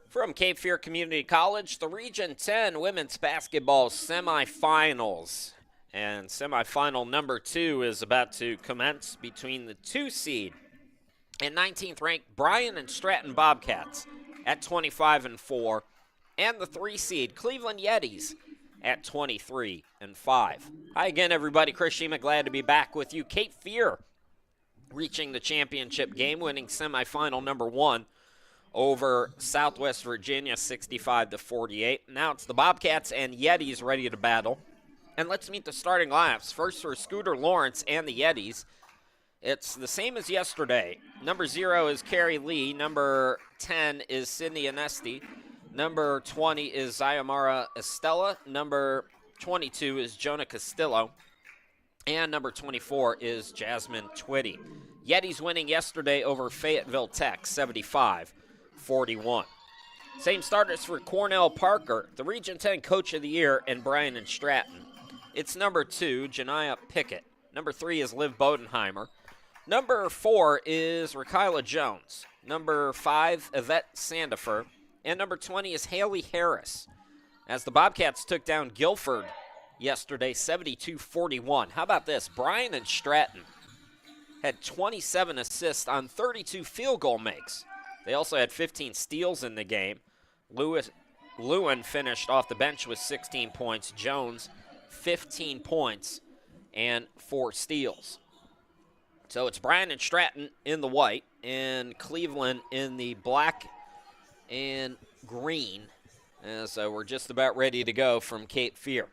From Cape Fear Community College, the Region 10 women's basketball semifinals. And semifinal number 2 is about to commence between the 2 seed and 19th ranked Bryant and Stratton Bobcats at 25-4, and the 3 seed Cleveland Yetis at 23-5. Hi again, everybody. Chris Shima, glad to be back with you. Cape Fear reaching the championship game, winning semifinal number 1 over Southwest Virginia, 65-48. Now it's the Bobcats and Yetis ready to battle. And let's meet the starting lineups. First for Scooter Lawrence and the Yetis. It's the same as yesterday. Number 0 is Carrie Lee. Number 10 is Sydney Anesti. Number 20 is Zayamara Estella. Number 22 is Jonah Castillo. And number 24 is Jasmine Twitty. Yetis winning yesterday over Fayetteville Tech, 75-41. Same starters for Cornell Parker, the Region 10 Coach of the Year, and Bryant and Stratton. It's number 2, Janiah Pickett. Number 3 is Liv Bodenheimer. Number 4 is Rakyla Jones. Number 5, Yvette Sandifer. And number 20 is Haley Harris. As the Bobcats took down Guilford yesterday, 72-41. How about this? Bryant and Stratton had 27 assists on 32 field goal makes. They also had 15 steals in the game. Lewin finished off the bench with 16 points. Jones, 15 points and 4 steals. So it's Bryant and Stratton in the white and Cleveland in the black and green. So we're just about ready to go from Cape Fear.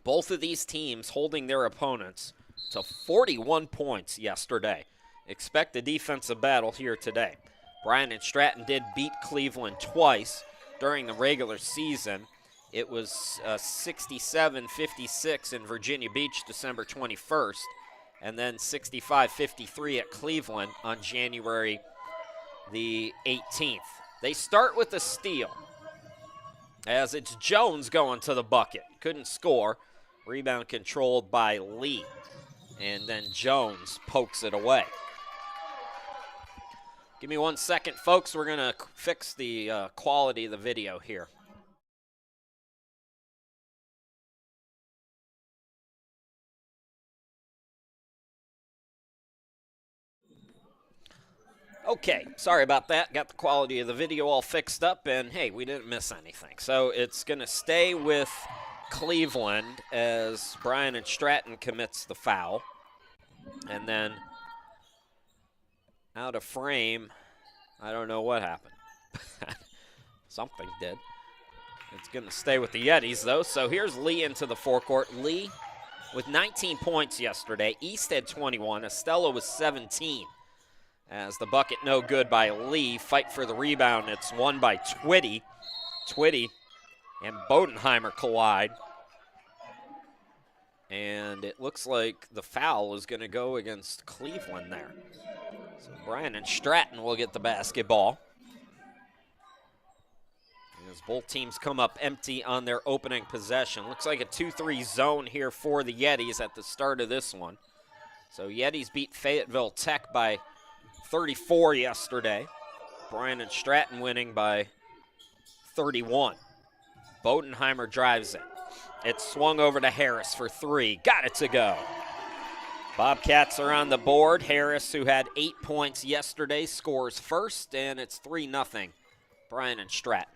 Both of these teams holding their opponents to 41 points yesterday. Expect a defensive battle here today. Bryant and Stratton did beat Cleveland twice during the regular season. It was 67-56 in Virginia Beach, December 21st, and then 65-53 at Cleveland on January the 18th. They start with a steal, as it's Jones going to the bucket. Couldn't score. Rebound controlled by Lee, and then Jones pokes it away. Give me 1 second, folks. We're going to fix the quality of the video here. Okay, sorry about that. Got the quality of the video all fixed up, and hey, we didn't miss anything. So it's going to stay with Cleveland as Bryant and Stratton commits the foul. And then out of frame, I don't know what happened. Something did. It's going to stay with the Yetis, though. So here's Lee into the forecourt. Lee with 19 points yesterday. East had 21. Estella was 17. As the bucket no good by Lee. Fight for the rebound. It's won by Twitty. Twitty and Bodenheimer collide. And it looks like the foul is going to go against Cleveland there. So Bryant and Stratton will get the basketball. As both teams come up empty on their opening possession. Looks like a 2-3 zone here for the Yetis at the start of this one. So Yetis beat Fayetteville Tech by 34 yesterday. Bryant and Stratton winning by 31. Bodenheimer drives it. It's swung over to Harris for 3. Got it to go. Bobcats are on the board. Harris, who had 8 points yesterday, scores first, and it's 3-0. Bryant and Stratton.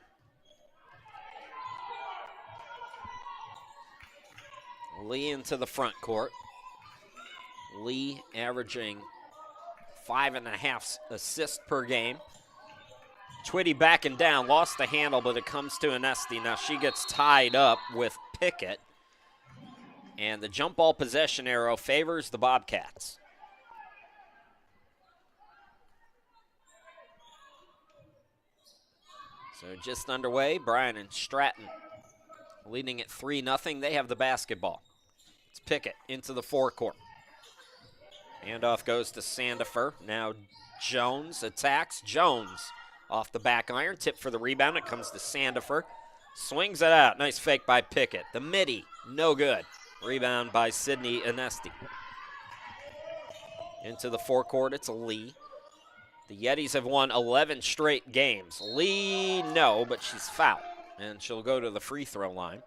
Lee into the front court. Lee averaging 5.5 assists per game. Twitty backing down, lost the handle, but it comes to Anesti. Now she gets tied up with Pickett. And the jump ball possession arrow favors the Bobcats. So just underway, Bryant and Stratton leading at 3-0. They have the basketball. It's Pickett into the forecourt. Handoff goes to Sandifer. Now Jones attacks. Jones off the back iron. Tip for the rebound. It comes to Sandifer. Swings it out. Nice fake by Pickett. The midi, no good. Rebound by Sydney Anesti. Into the forecourt, it's Lee. The Yetis have won 11 straight games. Lee, no, but she's fouled, and she'll go to the free throw line.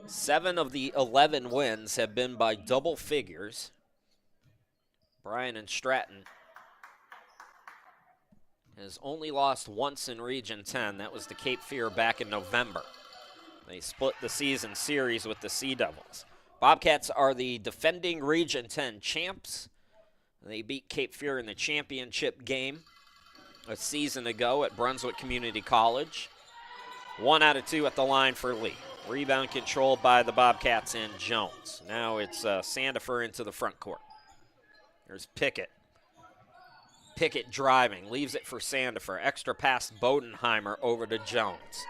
7 of the 11 wins have been by double figures. Bryant and Stratton has only lost once in Region 10. That was to Cape Fear back in November. They split the season series with the Sea Devils. Bobcats are the defending Region 10 champs. They beat Cape Fear in the championship game a season ago at Brunswick Community College. 1 out of 2 at the line for Lee. Rebound controlled by the Bobcats and Jones. Now it's Sandifer into the front court. There's Pickett. Pickett driving, leaves it for Sandifer. Extra pass Bodenheimer over to Jones.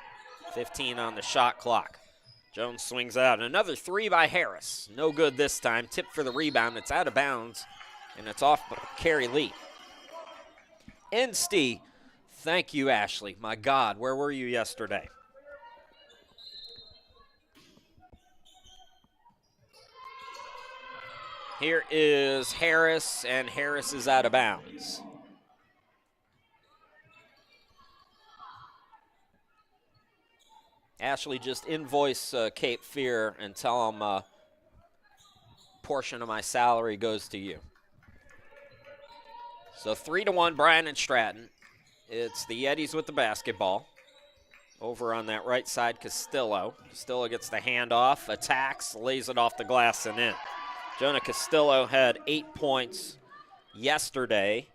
15 on the shot clock. Jones swings out. Another 3 by Harris. No good this time. Tip for the rebound. It's out of bounds, and it's off Carrie Lee. Insty. Thank you, Ashley. My God, where were you yesterday? Here is Harris, and Harris is out of bounds. Ashley, just invoice Cape Fear and tell them a portion of my salary goes to you. So 3-1, Bryant and Stratton. It's the Yetis with the basketball. Over on that right side, Castillo. Castillo gets the handoff, attacks, lays it off the glass and in. Jonah Castillo had 8 points yesterday.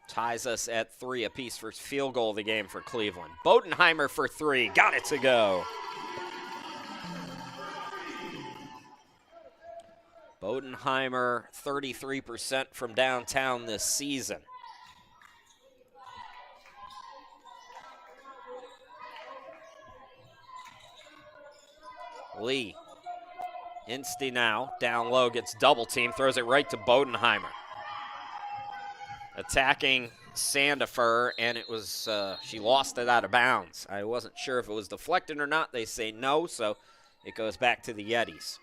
Ties us at 3 apiece for field goal of the game for Cleveland. Bodenheimer for 3. Got it to go. Bodenheimer, 33% from downtown this season. Lee. Insty now, down low, gets double team, throws it right to Bodenheimer. Attacking Sandifer, and it was, she lost it out of bounds. I wasn't sure if it was deflected or not. They say no, so it goes back to the Yetis.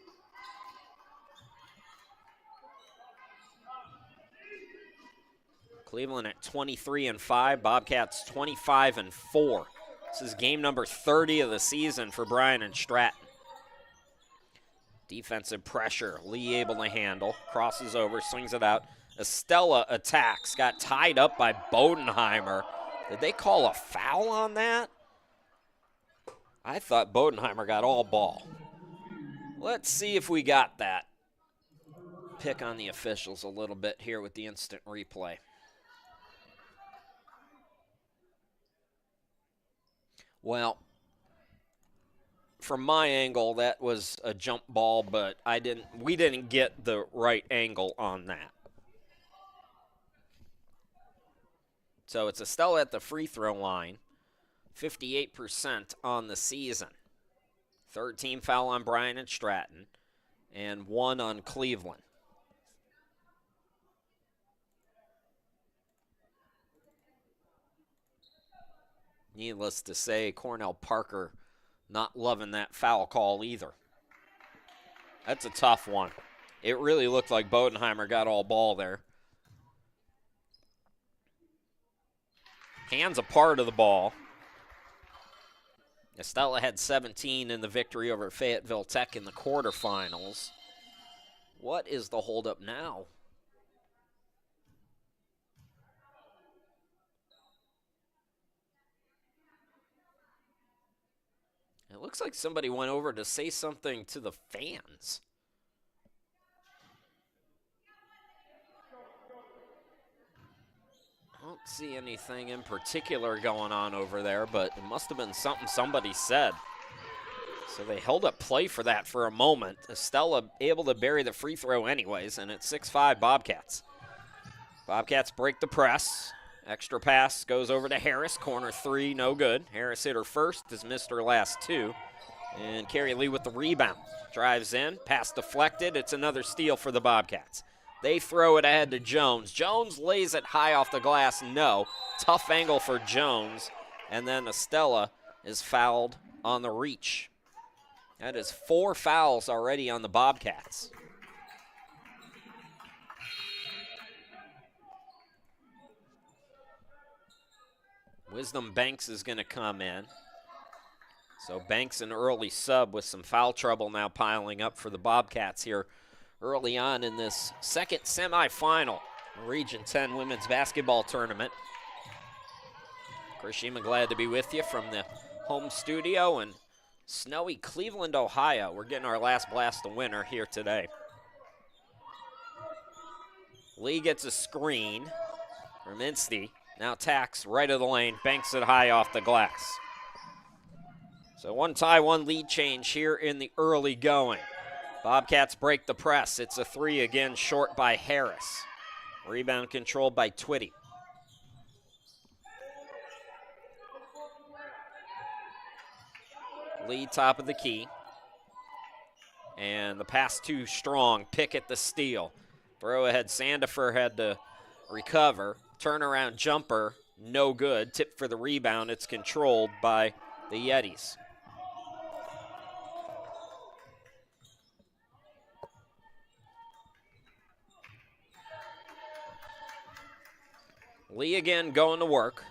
Cleveland at 23-5, Bobcats 25-4. This is game number 30 of the season for Bryant and Stratton. Defensive pressure, Lee able to handle, crosses over, swings it out. Estella attacks, got tied up by Bodenheimer. Did they call a foul on that? I thought Bodenheimer got all ball. Let's see if we got that. Pick on the officials a little bit here with the instant replay. Well, from my angle, that was a jump ball, but we didn't get the right angle on that. So it's Estella at the free throw line, 58% on the season. Third team foul on Bryant and Stratton, and 1 on Cleveland. Needless to say, Cornell Parker not loving that foul call either. That's a tough one. It really looked like Bodenheimer got all ball there. Hands a part of the ball. Estella had 17 in the victory over Fayetteville Tech in the quarterfinals. What is the holdup now? It looks like somebody went over to say something to the fans. I don't see anything in particular going on over there, but it must have been something somebody said. So they held up play for that for a moment. Estella able to bury the free throw anyways, and it's 6-5 Bobcats. Bobcats break the press. Extra pass goes over to Harris. Corner 3, no good. Harris hit her first, has missed her last 2. And Carrie Lee with the rebound. Drives in, pass deflected. It's another steal for the Bobcats. They throw it ahead to Jones. Jones lays it high off the glass, no. Tough angle for Jones. And then Estella is fouled on the reach. That is 4 fouls already on the Bobcats. Wisdom Banks is going to come in. So Banks an early sub with some foul trouble now piling up for the Bobcats here early on in this second semifinal Region 10 women's basketball tournament. Chris Sheeman, glad to be with you from the home studio in snowy Cleveland, Ohio. We're getting our last blast of winter here today. Lee gets a screen from Instey. Now tacks right of the lane, banks it high off the glass. So one tie, one lead change here in the early going. Bobcats break the press. It's a three again, short by Harris. Rebound controlled by Twitty. Lee top of the key. And the pass too strong. Pickett the steal. Throw ahead, Sandifer had to recover. Turnaround jumper, no good. Tip for the rebound. It's controlled by the Yetis. Lee again going to work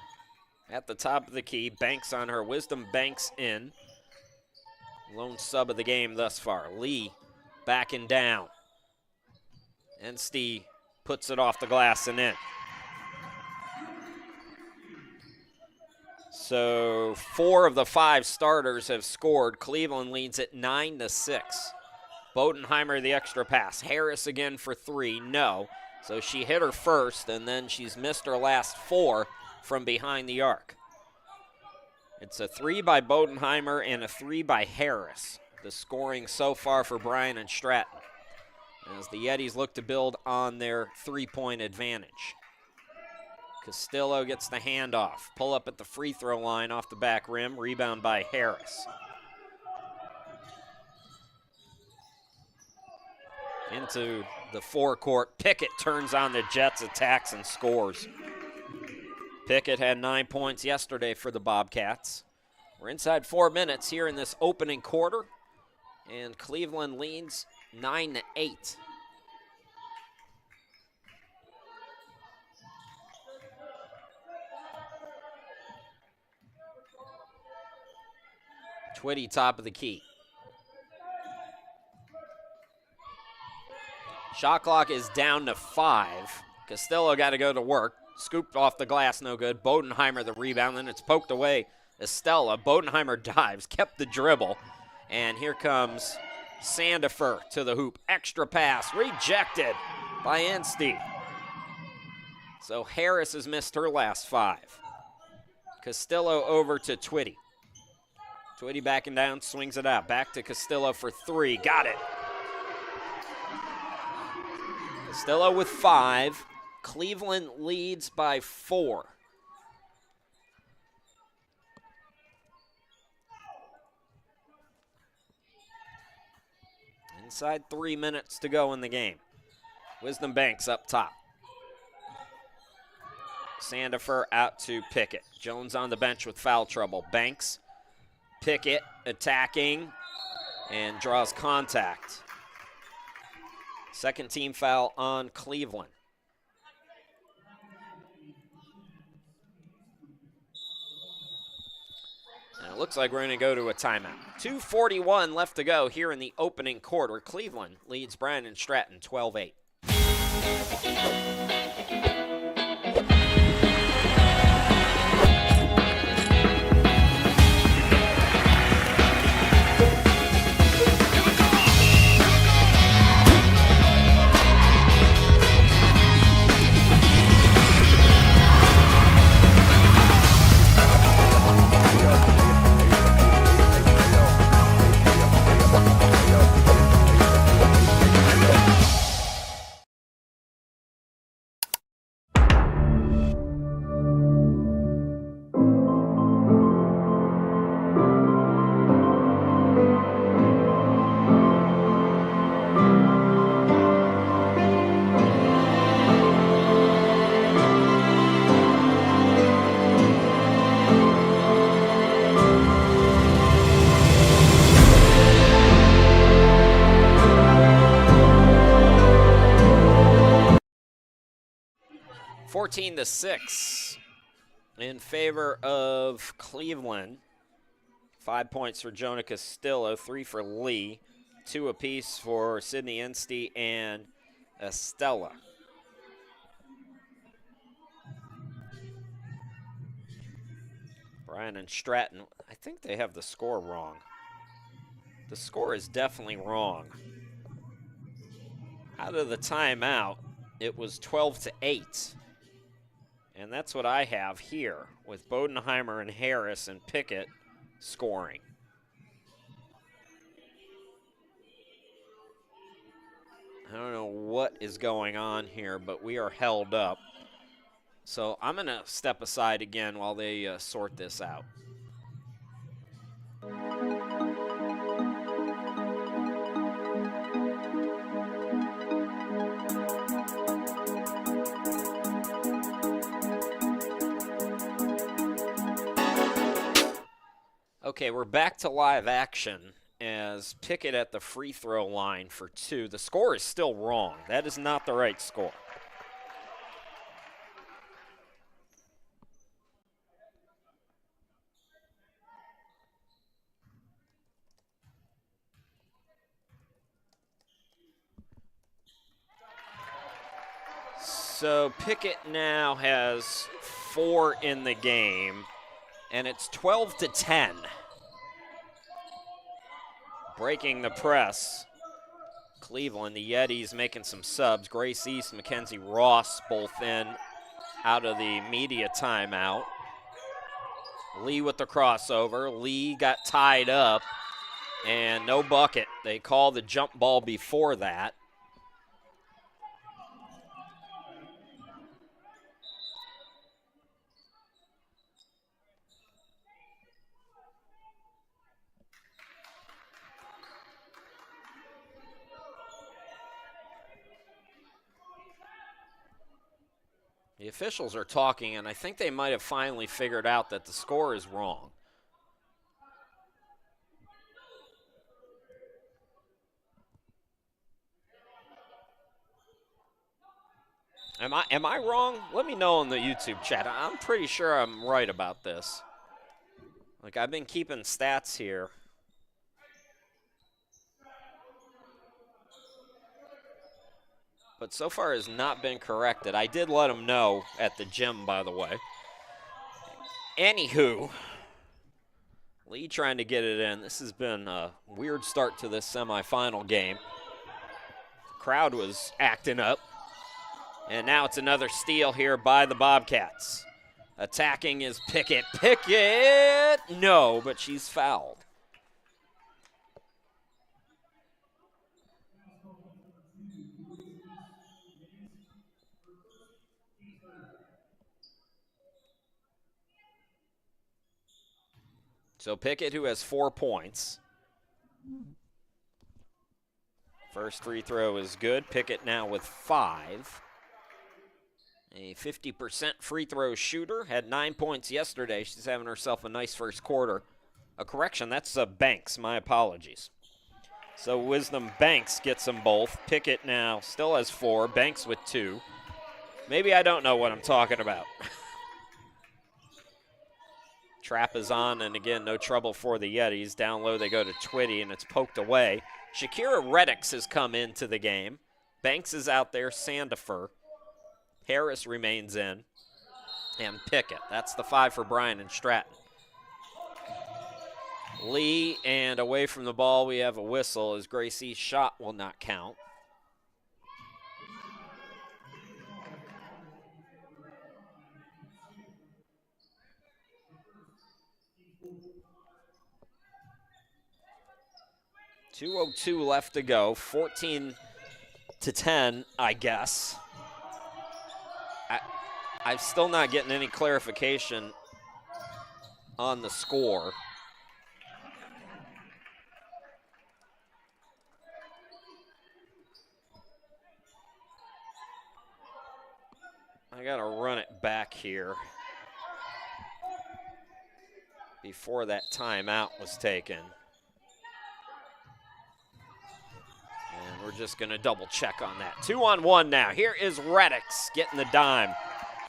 at the top of the key. Banks on her. Wisdom Banks in. Lone sub of the game thus far. Lee backing down. Instey puts it off the glass and in. So 4 of the 5 starters have scored. Cleveland leads at 9-6. Bodenheimer the extra pass. Harris again for 3, no. So she hit her first, and then she's missed her last 4 from behind the arc. It's a 3 by Bodenheimer and a 3 by Harris. The scoring so far for Bryant and Stratton, as the Yetis look to build on their 3-point advantage. Castillo gets the handoff. Pull up at the free throw line off the back rim. Rebound by Harris. Into the forecourt. Pickett turns on the Jets, attacks, and scores. Pickett had 9 points yesterday for the Bobcats. We're inside 4 minutes here in this opening quarter, and Cleveland leads 9-8. Twitty top of the key. Shot clock is down to 5. Castillo got to go to work. Scooped off the glass, no good. Bodenheimer the rebound, then it's poked away. Estella. Bodenheimer dives, kept the dribble. And here comes Sandifer to the hoop. Extra pass, rejected by Instey. So Harris has missed her last 5. Castillo over to Twitty. Twitty backing down, swings it out. Back to Castillo for 3. Got it. Castillo with 5. Cleveland leads by 4. Inside 3 minutes to go in the game. Wisdom Banks up top. Sandifer out to Pickett. Jones on the bench with foul trouble. Banks, Pickett attacking, and draws contact. Second team foul on Cleveland. And it looks like we're going to go to a timeout. 2:41 left to go here in the opening quarter. Cleveland leads Bryant and Stratton 12-8. 14-6 in favor of Cleveland. 5 points for Jonah Castillo, 3 for Lee, 2 apiece for Sydney Insty and Estella. Bryant and Stratton, I think they have the score wrong. The score is definitely wrong. Out of the timeout, it was 12-8. And that's what I have here with Bodenheimer and Harris and Pickett scoring. I don't know what is going on here, but we are held up. So I'm going to step aside again while they sort this out. Okay, we're back to live action as Pickett at the free throw line for 2. The score is still wrong. That is not the right score. So Pickett now has 4 in the game, and it's 12-10. Breaking the press. Cleveland, the Yetis making some subs. Grace East, Mackenzie Ross both in out of the media timeout. Lee with the crossover. Lee got tied up, and no bucket. They call the jump ball before that. The officials are talking, and I think they might have finally figured out that the score is wrong. Am I wrong? Let me know in the YouTube chat. I'm pretty sure I'm right about this. Like, I've been keeping stats here. But so far has not been corrected. I did let them know at the gym, by the way. Anywho, Lee trying to get it in. This has been a weird start to this semifinal game. The crowd was acting up. And now it's another steal here by the Bobcats. Attacking is Pickett. Pickett! No, but she's fouled. So Pickett, who has 4 points. First free throw is good. Pickett now with 5. A 50% free throw shooter. Had 9 points yesterday. She's having herself a nice first quarter. A correction, that's Banks. My apologies. So Wisdom Banks gets them both. Pickett now still has 4. Banks with 2. Maybe I don't know what I'm talking about. Trap is on, and again, no trouble for the Yetis. Down low, they go to Twitty, and it's poked away. Shakira Reddix has come into the game. Banks is out there. Sandifer. Harris remains in. And Pickett. That's the 5 for Bryant and Stratton. Lee, and away from the ball, we have a whistle as Gracie's shot will not count. .202 left to go, 14-10, I guess. I'm still not getting any clarification on the score. I gotta run it back here before that timeout was taken. And we're just going to double check on that. 2-on-1 now. Here is Reddix getting the dime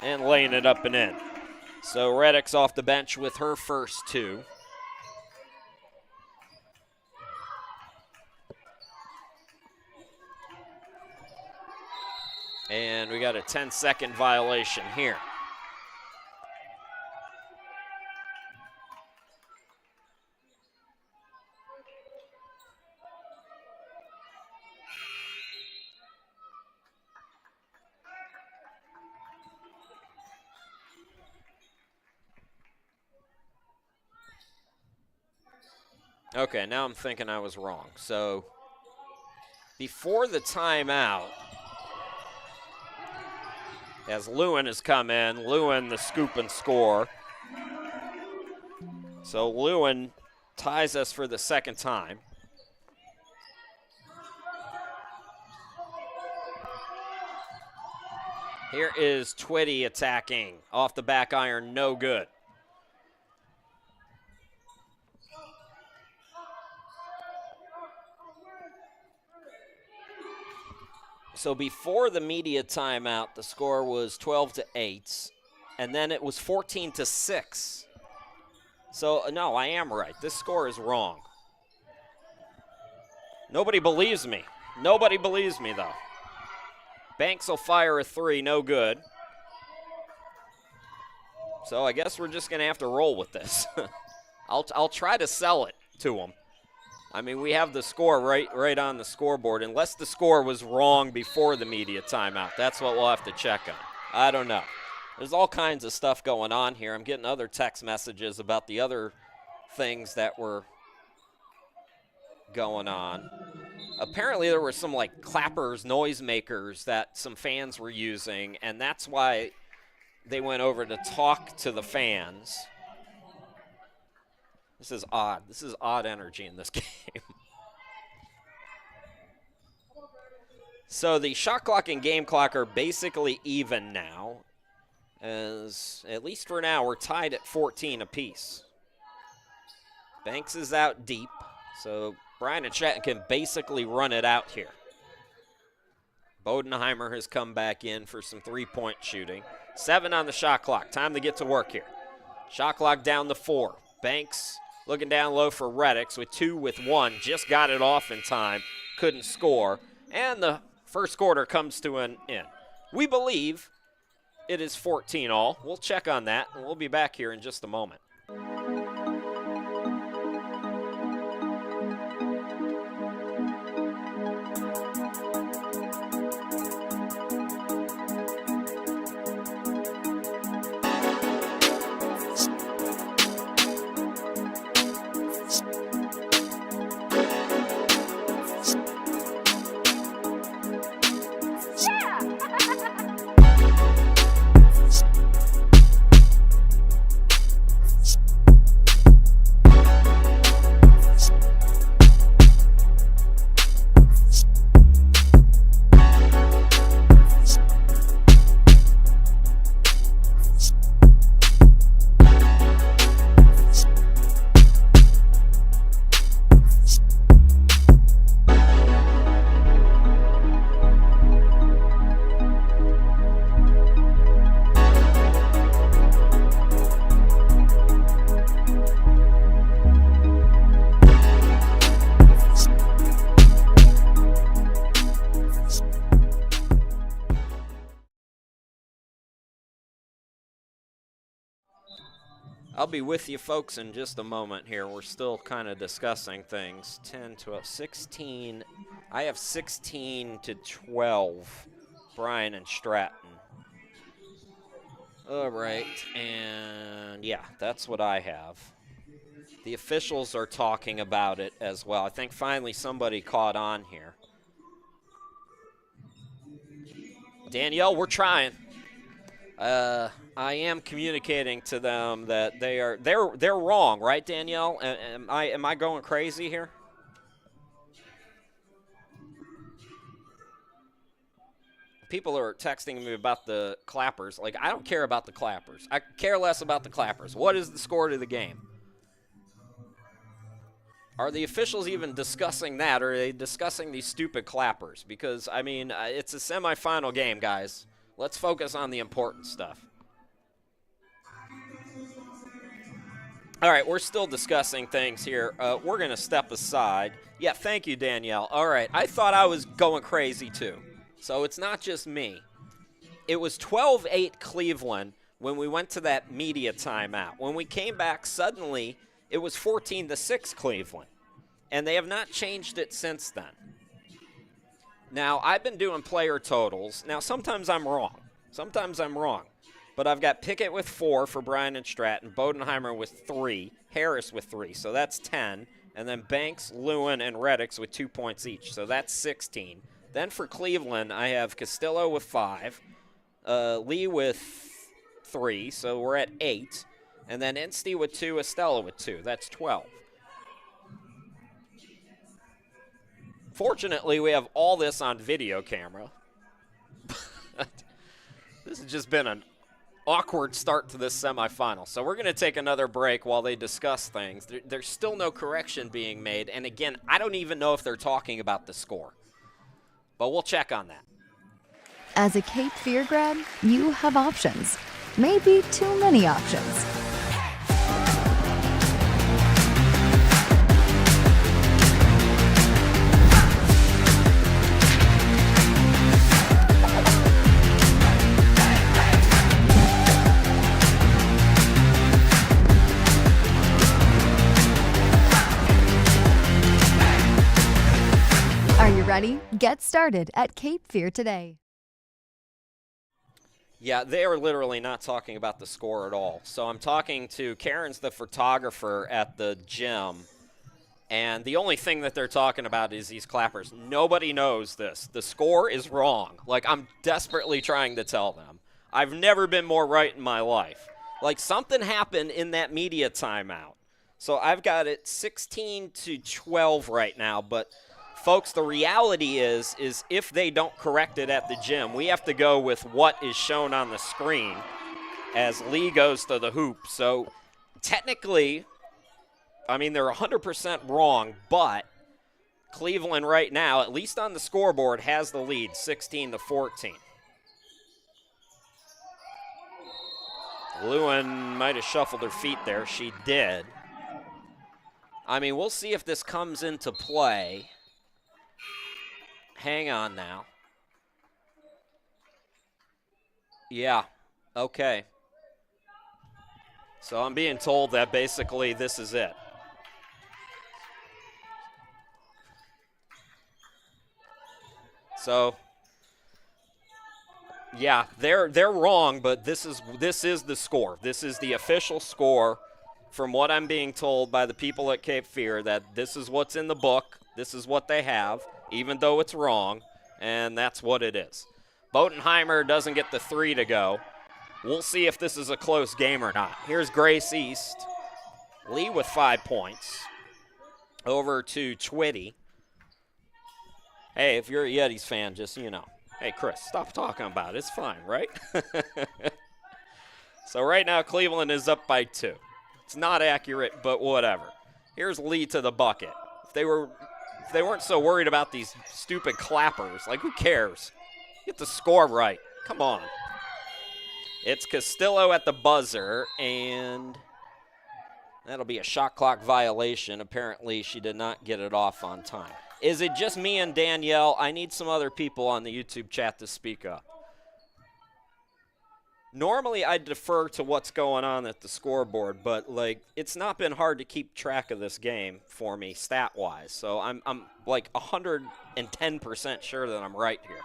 and laying it up and in. So Reddick's off the bench with her first 2. And we got a 10-second violation here. Okay, now I'm thinking I was wrong. So before the timeout, as Lewin has come in, Lewin the scoop and score. So Lewin ties us for the second time. Here is Twitty attacking. Off the back iron, no good. So before the media timeout, the score was 12-8, and then it was 14-6. So, no, I am right. This score is wrong. Nobody believes me. Nobody believes me, though. Banks will fire a 3, no good. So I guess we're just going to have to roll with this. I'll try to sell it to them. I mean, we have the score right on the scoreboard. Unless the score was wrong before the media timeout. That's what we'll have to check on. I don't know. There's all kinds of stuff going on here. I'm getting other text messages about the other things that were going on. Apparently there were some like clappers, noisemakers that some fans were using, and that's why they went over to talk to the fans. This is odd. This is odd energy in this game. So the shot clock and game clock are basically even now, as at least for now we're tied at 14 apiece. Banks is out deep, so Bryant and Stratton can basically run it out here. Bodenheimer has come back in for some three-point shooting. 7 on the shot clock. Time to get to work here. Shot clock down to 4. Banks looking down low for Reddicks with 2 with 1. Just got it off in time. Couldn't score. And the first quarter comes to an end. We believe it is 14 all. We'll check on that, and we'll be back here in just a moment. I'll be with you folks in just a moment here. We're still kind of discussing things. 10, 12, 16. I have 16-12, Bryant and Stratton. All right, and yeah, that's what I have. The officials are talking about it as well. I think finally somebody caught on here. Danielle, we're trying. I am communicating to them that they're wrong, right, Danielle? Am I going crazy here? People are texting me about the clappers. Like, I don't care about the clappers. I care less about the clappers. What is the score to the game? Are the officials even discussing that, or are they discussing these stupid clappers? Because, I mean, it's a semifinal game, guys. Let's focus on the important stuff. All right, we're still discussing things here. We're going to step aside. Yeah, thank you, Danielle. All right, I thought I was going crazy too. So it's not just me. It was 12-8 Cleveland when we went to that media timeout. When we came back, suddenly it was 14-6 Cleveland. And they have not changed it since then. Now, I've been doing player totals. Now, sometimes I'm wrong. But I've got Pickett with 4 for Bryant and Stratton, Bodenheimer with 3, Harris with 3, so that's 10. And then Banks, Lewin, and Reddix with 2 points each, so that's 16. Then for Cleveland, I have Castillo with 5, Lee with 3, so we're at 8. And then Insty with 2, Estella with 2, that's 12. Fortunately, we have all this on video camera. This has just been an awkward start to this semifinal. So we're going to take another break while they discuss things. There's still no correction being made. And again, I don't even know if they're talking about the score. But we'll check on that. As a Cape Fear grad, you have options. Maybe too many options. Are you ready? Get started at Cape Fear today. Yeah, they are literally not talking about the score at all. So I'm talking to Karen's the photographer at the gym, and the only thing that they're talking about is these clappers. Nobody knows this. The score is wrong. Like, I'm desperately trying to tell them. I've never been more right in my life. Like, something happened in that media timeout. So I've got it 16-12 right now, but folks, the reality is if they don't correct it at the gym, we have to go with what is shown on the screen as Lee goes to the hoop. So technically, I mean, they're 100% wrong, but Cleveland right now, at least on the scoreboard, has the lead, 16-14. Lewin might have shuffled her feet there. She did. I mean, we'll see if this comes into play. Hang on now. Yeah, okay. So I'm being told that basically this is it. So, yeah, they're wrong, but this is the score. This is the official score from what I'm being told by the people at Cape Fear, that this is what's in the book. This is what they have, even though it's wrong, and that's what it is. Bodenheimer doesn't get the 3 to go. We'll see if this is a close game or not. Here's Grace East. Lee with 5 points. Over to Twitty. Hey, if you're a Yetis fan, just, you know. Hey, Chris, stop talking about it. It's fine, right? So right now, Cleveland is up by 2. It's not accurate, but whatever. Here's Lee to the bucket. If they weren't so worried about these stupid clappers, like, who cares? Get the score right. Come on. It's Castillo at the buzzer, and that'll be a shot clock violation. Apparently, she did not get it off on time. Is it just me and Danielle? I need some other people on the YouTube chat to speak up. Normally, I defer to what's going on at the scoreboard, but, like, it's not been hard to keep track of this game for me stat-wise. So I'm like 110% sure that I'm right here.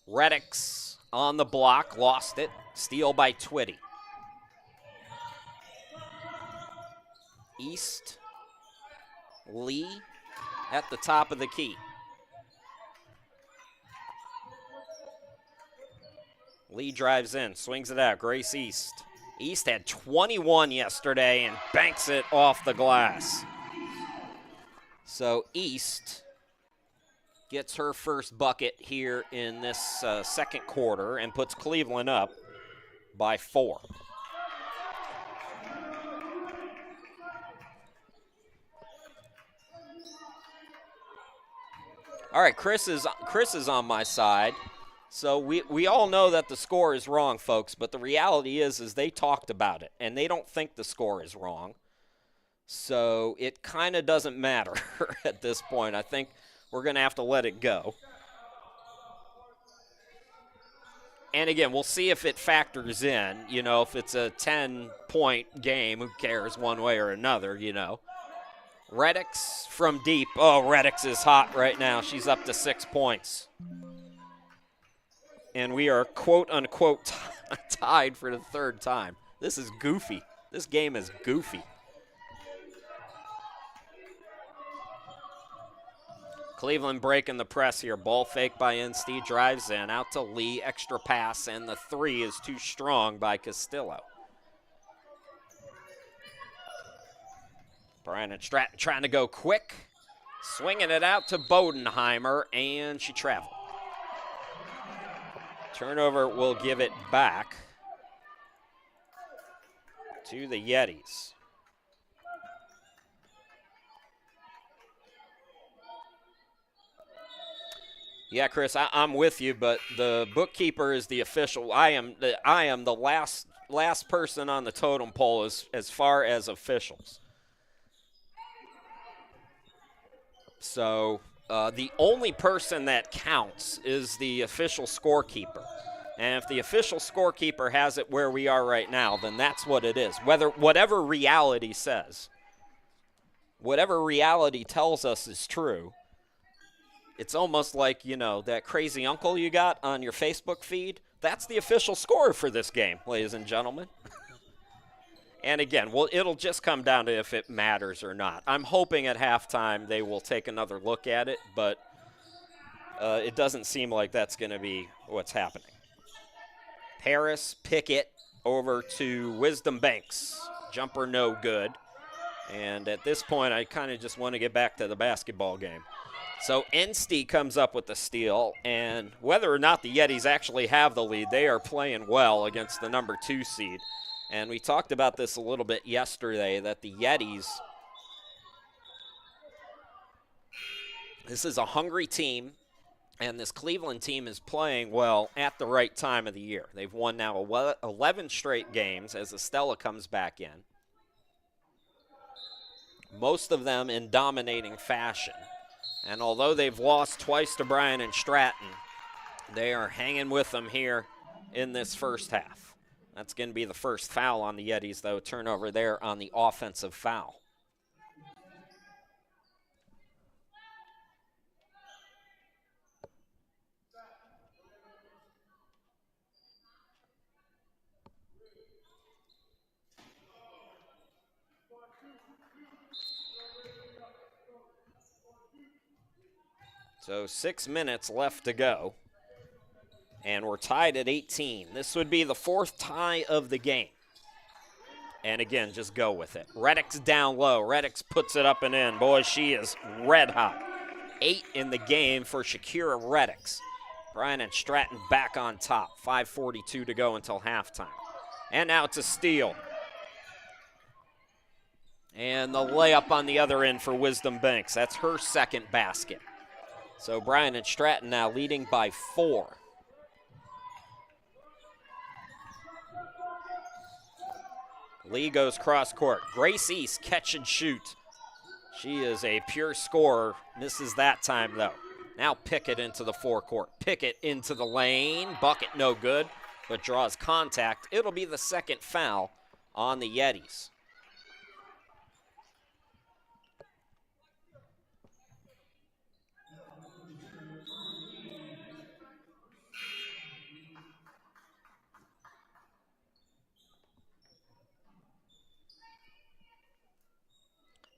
Reddix on the block, lost it. Steal by Twitty. East. Lee at the top of the key. Lee drives in, swings it out. Grace East. East had 21 yesterday and banks it off the glass. So East gets her first bucket here in this second quarter and puts Cleveland up by 4. All right, Chris is on my side. So we all know that the score is wrong, folks, but the reality is they talked about it, and they don't think the score is wrong. So it kind of doesn't matter at this point. I think we're going to have to let it go. And again, we'll see if it factors in. You know, if it's a 10-point game, who cares one way or another, you know. Reddix from deep. Oh, Reddix is hot right now. She's up to 6 points. And we are quote-unquote tied for the third time. This is goofy. This game is goofy. Cleveland breaking the press here. Ball fake by Instee, drives in, out to Lee, extra pass, and the three is too strong by Castillo. Bryant and Stratton trying to go quick, swinging it out to Bodenheimer, and she traveled. Turnover will give it back to the Yetis. Yeah, Chris, I'm with you, but the bookkeeper is the official. I am the last person on the totem pole as far as officials. So the only person that counts is the official scorekeeper. And if the official scorekeeper has it where we are right now, then that's what it is. Whatever reality says, whatever reality tells us is true, it's almost like, you know, that crazy uncle you got on your Facebook feed. That's the official score for this game, ladies and gentlemen. And again, well, it'll just come down to if it matters or not. I'm hoping at halftime they will take another look at it, but it doesn't seem like that's going to be what's happening. Harris, Pickett over to Wisdom Banks. Jumper no good. And at this point, I kind of just want to get back to the basketball game. So Instee comes up with the steal, and whether or not the Yetis actually have the lead, they are playing well against the number 2 seed. And we talked about this a little bit yesterday, that the Yetis, this is a hungry team, and this Cleveland team is playing well at the right time of the year. They've won now 11 straight games as Estella comes back in, most of them in dominating fashion. And although they've lost twice to Bryant and Stratton, they are hanging with them here in this first half. That's going to be the first foul on the Yetis, though. Turnover there on the offensive foul. So 6 minutes left to go. And we're tied at 18. This would be the 4th tie of the game. And again, just go with it. Reddix down low. Reddix puts it up and in. Boy, she is red hot. 8 in the game for Shakira Reddix. Bryant and Stratton back on top. 5:42 to go until halftime. And now it's a steal. And the layup on the other end for Wisdom Banks. That's her second basket. So Bryant and Stratton now leading by 4. Lee goes cross court. Grace East, catch and shoot. She is a pure scorer. Misses that time, though. Now Pickett into the forecourt. Pickett into the lane. Bucket no good, but draws contact. It'll be the second foul on the Yetis.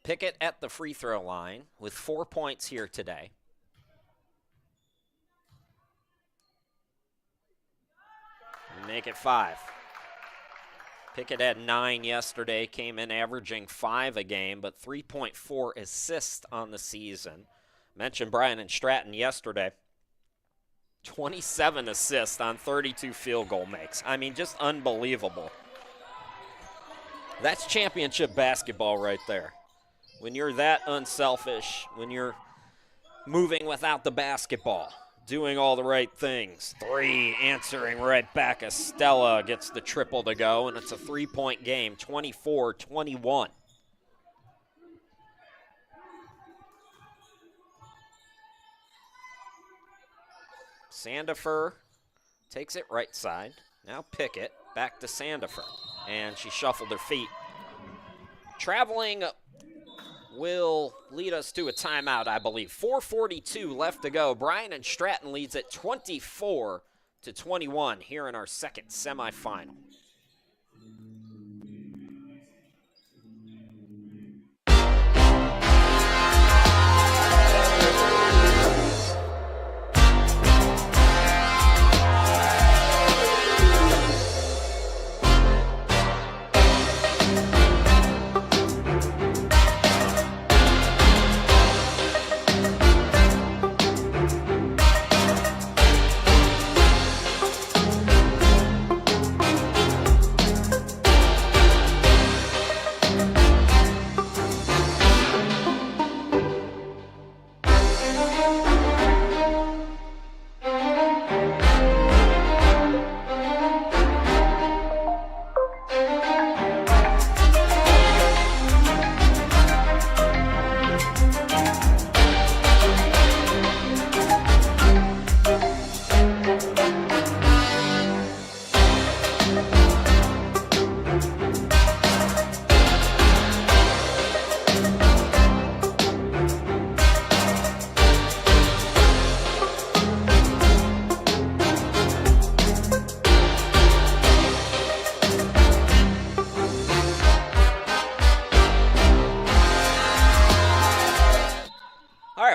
Pickett at the free throw line with 4 points here today. Make it 5. Pickett had 9 yesterday, came in averaging 5 a game, but 3.4 assists on the season. Mentioned Bryant and Stratton yesterday. 27 assists on 32 field goal makes. I mean, just unbelievable. That's championship basketball right there. When you're that unselfish, when you're moving without the basketball. doing all the right things. 3 answering right back. Estella gets the triple to go, and it's a 3-point game, 24-21. Sandifer takes it right side. Now Pickett back to Sandifer, and she shuffled her feet. Traveling will lead us to a timeout, I believe. 4:42 left to go. Bryant and Stratton leads at 24-21 here in our second semifinal.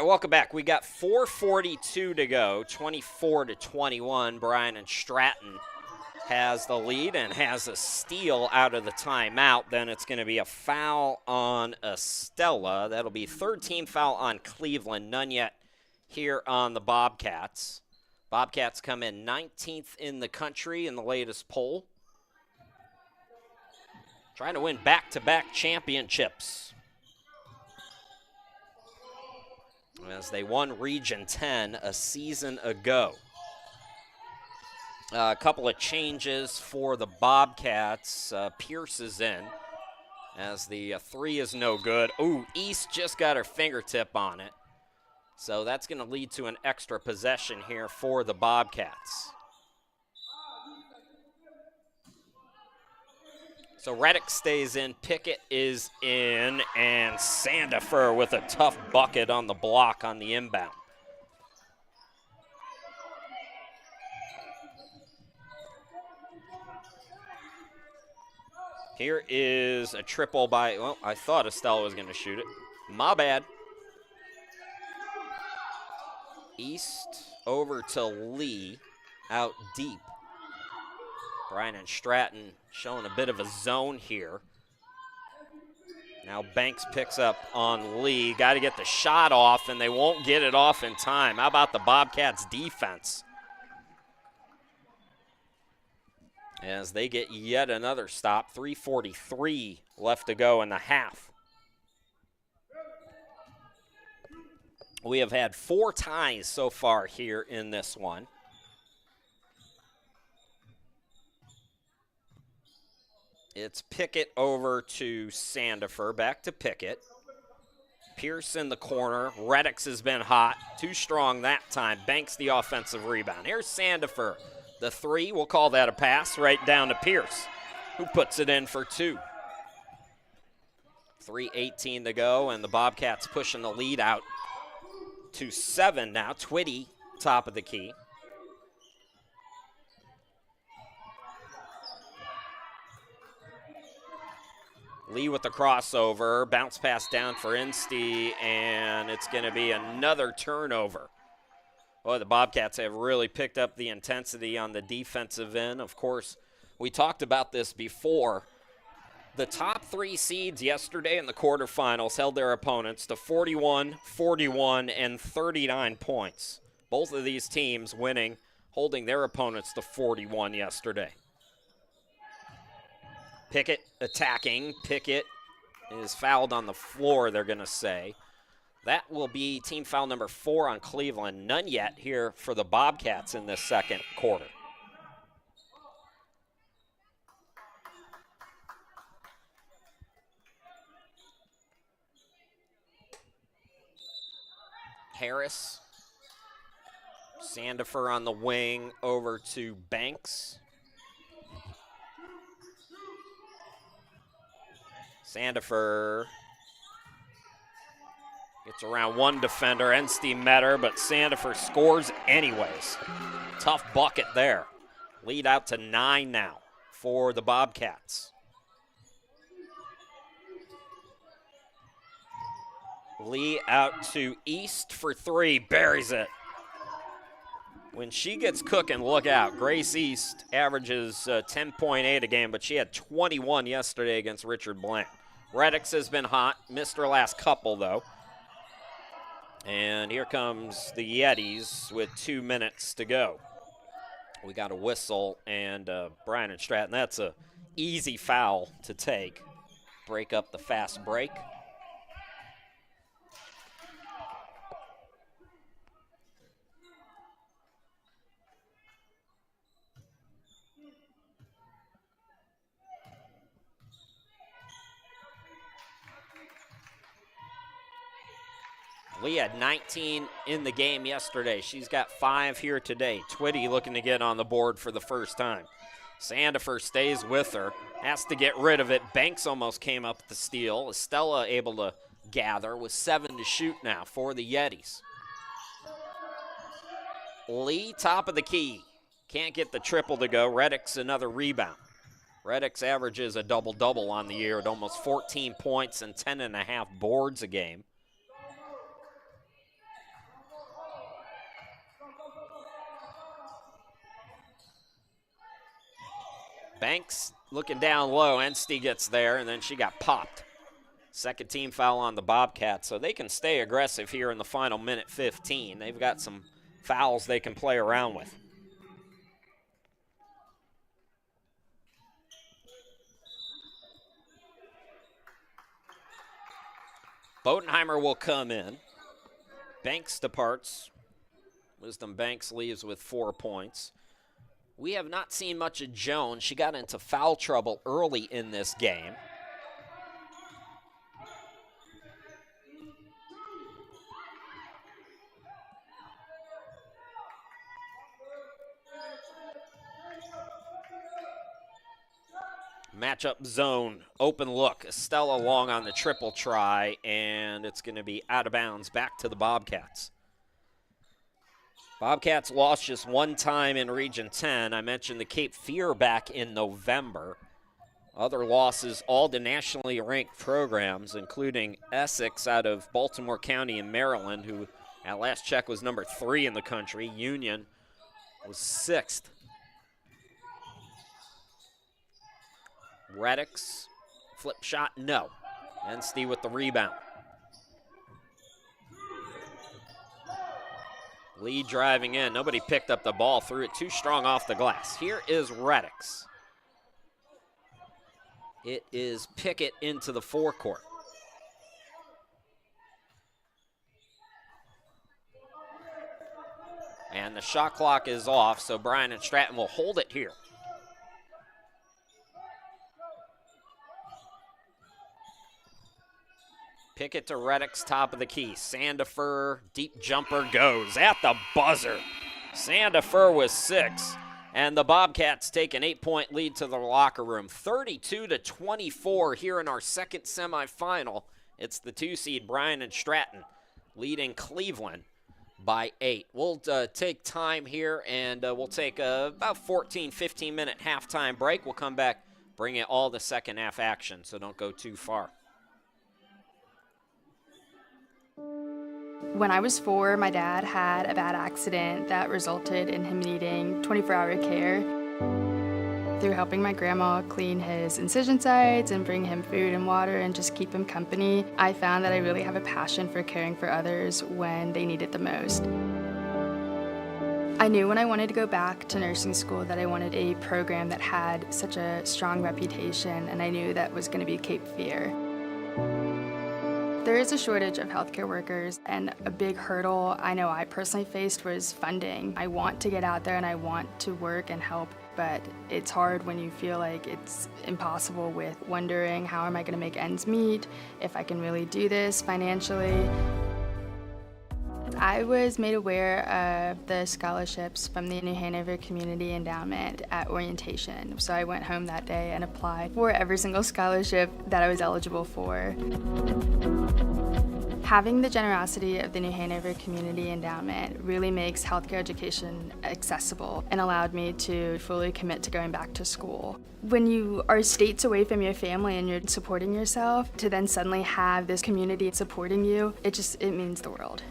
Welcome back. We got 4:42 to go, 24-21. Bryant and Stratton has the lead and has a steal out of the timeout. Then it's going to be a foul on Estella. That'll be third team foul on Cleveland. None yet here on the Bobcats. Bobcats come in 19th in the country in the latest poll. Trying to win back-to-back championships, as they won Region 10 a season ago. A couple of changes for the Bobcats. Pierce is in, as the 3 is no good. Ooh, East just got her fingertip on it. So that's going to lead to an extra possession here for the Bobcats. So Reddick stays in, Pickett is in, and Sandifer with a tough bucket on the block on the inbound. Here is a triple by, well, I thought Estella was going to shoot it. My bad. East over to Lee, out deep. Bryant and Stratton showing a bit of a zone here. Now Banks picks up on Lee. Got to get the shot off, and they won't get it off in time. How about the Bobcats' defense? As they get yet another stop. 3:43 left to go in the half. We have had 4 ties so far here in this one. It's Pickett over to Sandifer, back to Pickett. Pierce in the corner. Reddix has been hot, too strong that time. Banks the offensive rebound. Here's Sandifer. The 3, we'll call that a pass, right down to Pierce, who puts it in for 2. 3:18 to go, and the Bobcats pushing the lead out to 7 now. Twitty, top of the key. Lee with the crossover, bounce pass down for Instee, and it's going to be another turnover. Boy, the Bobcats have really picked up the intensity on the defensive end. Of course, we talked about this before. The top 3 seeds yesterday in the quarterfinals held their opponents to 41, 41, and 39 points. Both of these teams winning, holding their opponents to 41 yesterday. Pickett attacking. Pickett is fouled on the floor, they're going to say. That will be team foul number 4 on Cleveland. None yet here for the Bobcats in this second quarter. Harris. Sandifer on the wing over to Banks. Sandifer gets around one defender. Enstey met her, but Sandifer scores anyways. Tough bucket there. Lead out to 9 now for the Bobcats. Lee out to East for 3, buries it. When she gets cooking, look out. Grace East averages 10.8 a game, but she had 21 yesterday against Richard Bland. Reddix has been hot, missed her last couple though. And here comes the Yetis with 2 minutes to go. We got a whistle, and Bryant and Stratton, that's a easy foul to take. Break up the fast break. Lee had 19 in the game yesterday. She's got 5 here today. Twitty looking to get on the board for the first time. Sandifer stays with her, has to get rid of it. Banks almost came up with the steal. Estella able to gather with 7 to shoot now for the Yetis. Lee top of the key. Can't get the triple to go. Reddix another rebound. Reddix averages a double-double on the year at almost 14 points and 10.5 boards a game. Banks looking down low. Enstey gets there, and then she got popped. Second team foul on the Bobcats, so they can stay aggressive here in the final minute 15. They've got some fouls they can play around with. Bodenheimer will come in. Banks departs. Wisdom Banks leaves with 4 points. We have not seen much of Jones. She got into foul trouble early in this game. Matchup zone, open look. Estella long on the triple try, and it's going to be out of bounds back to the Bobcats. Bobcats lost just 1 time in Region 10. I mentioned the Cape Fear back in November. Other losses, all to nationally ranked programs, including Essex out of Baltimore County in Maryland, who at last check was number 3 in the country. Union was 6th. Reddix, flip shot, no. Enstey with the rebound. Lee driving in. Nobody picked up the ball, threw it too strong off the glass. Here is Reddix. It is Pickett into the forecourt. And the shot clock is off, so Bryant and Stratton will hold it here. Pickett to Reddix, top of the key. Sandifer, deep jumper goes at the buzzer. Sandifer with 6, and the Bobcats take an 8-point lead to the locker room. 32-24 here in our second semifinal. It's the 2 seed Bryant and Stratton leading Cleveland by 8. We'll take time here, and we'll take about 14, 15-minute halftime break. We'll come back, bring it all the second half action, so don't go too far. When I was 4, my dad had a bad accident that resulted in him needing 24-hour care. Through helping my grandma clean his incision sites and bring him food and water and just keep him company, I found that I really have a passion for caring for others when they need it the most. I knew when I wanted to go back to nursing school that I wanted a program that had such a strong reputation, and I knew that was going to be Cape Fear. There is a shortage of healthcare workers, and a big hurdle I know I personally faced was funding. I want to get out there and I want to work and help, but it's hard when you feel like it's impossible with wondering how am I going to make ends meet, if I can really do this financially. I was made aware of the scholarships from the New Hanover Community Endowment at orientation, so I went home that day and applied for every single scholarship that I was eligible for. Having the generosity of the New Hanover Community Endowment really makes healthcare education accessible and allowed me to fully commit to going back to school. When you are states away from your family and you're supporting yourself, to then suddenly have this community supporting you, it means the world.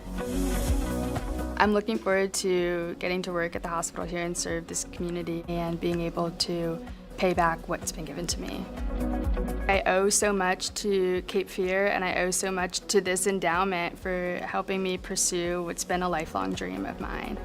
I'm looking forward to getting to work at the hospital here and serve this community and being able to pay back what's been given to me. I owe so much to Cape Fear, and I owe so much to this endowment for helping me pursue what's been a lifelong dream of mine.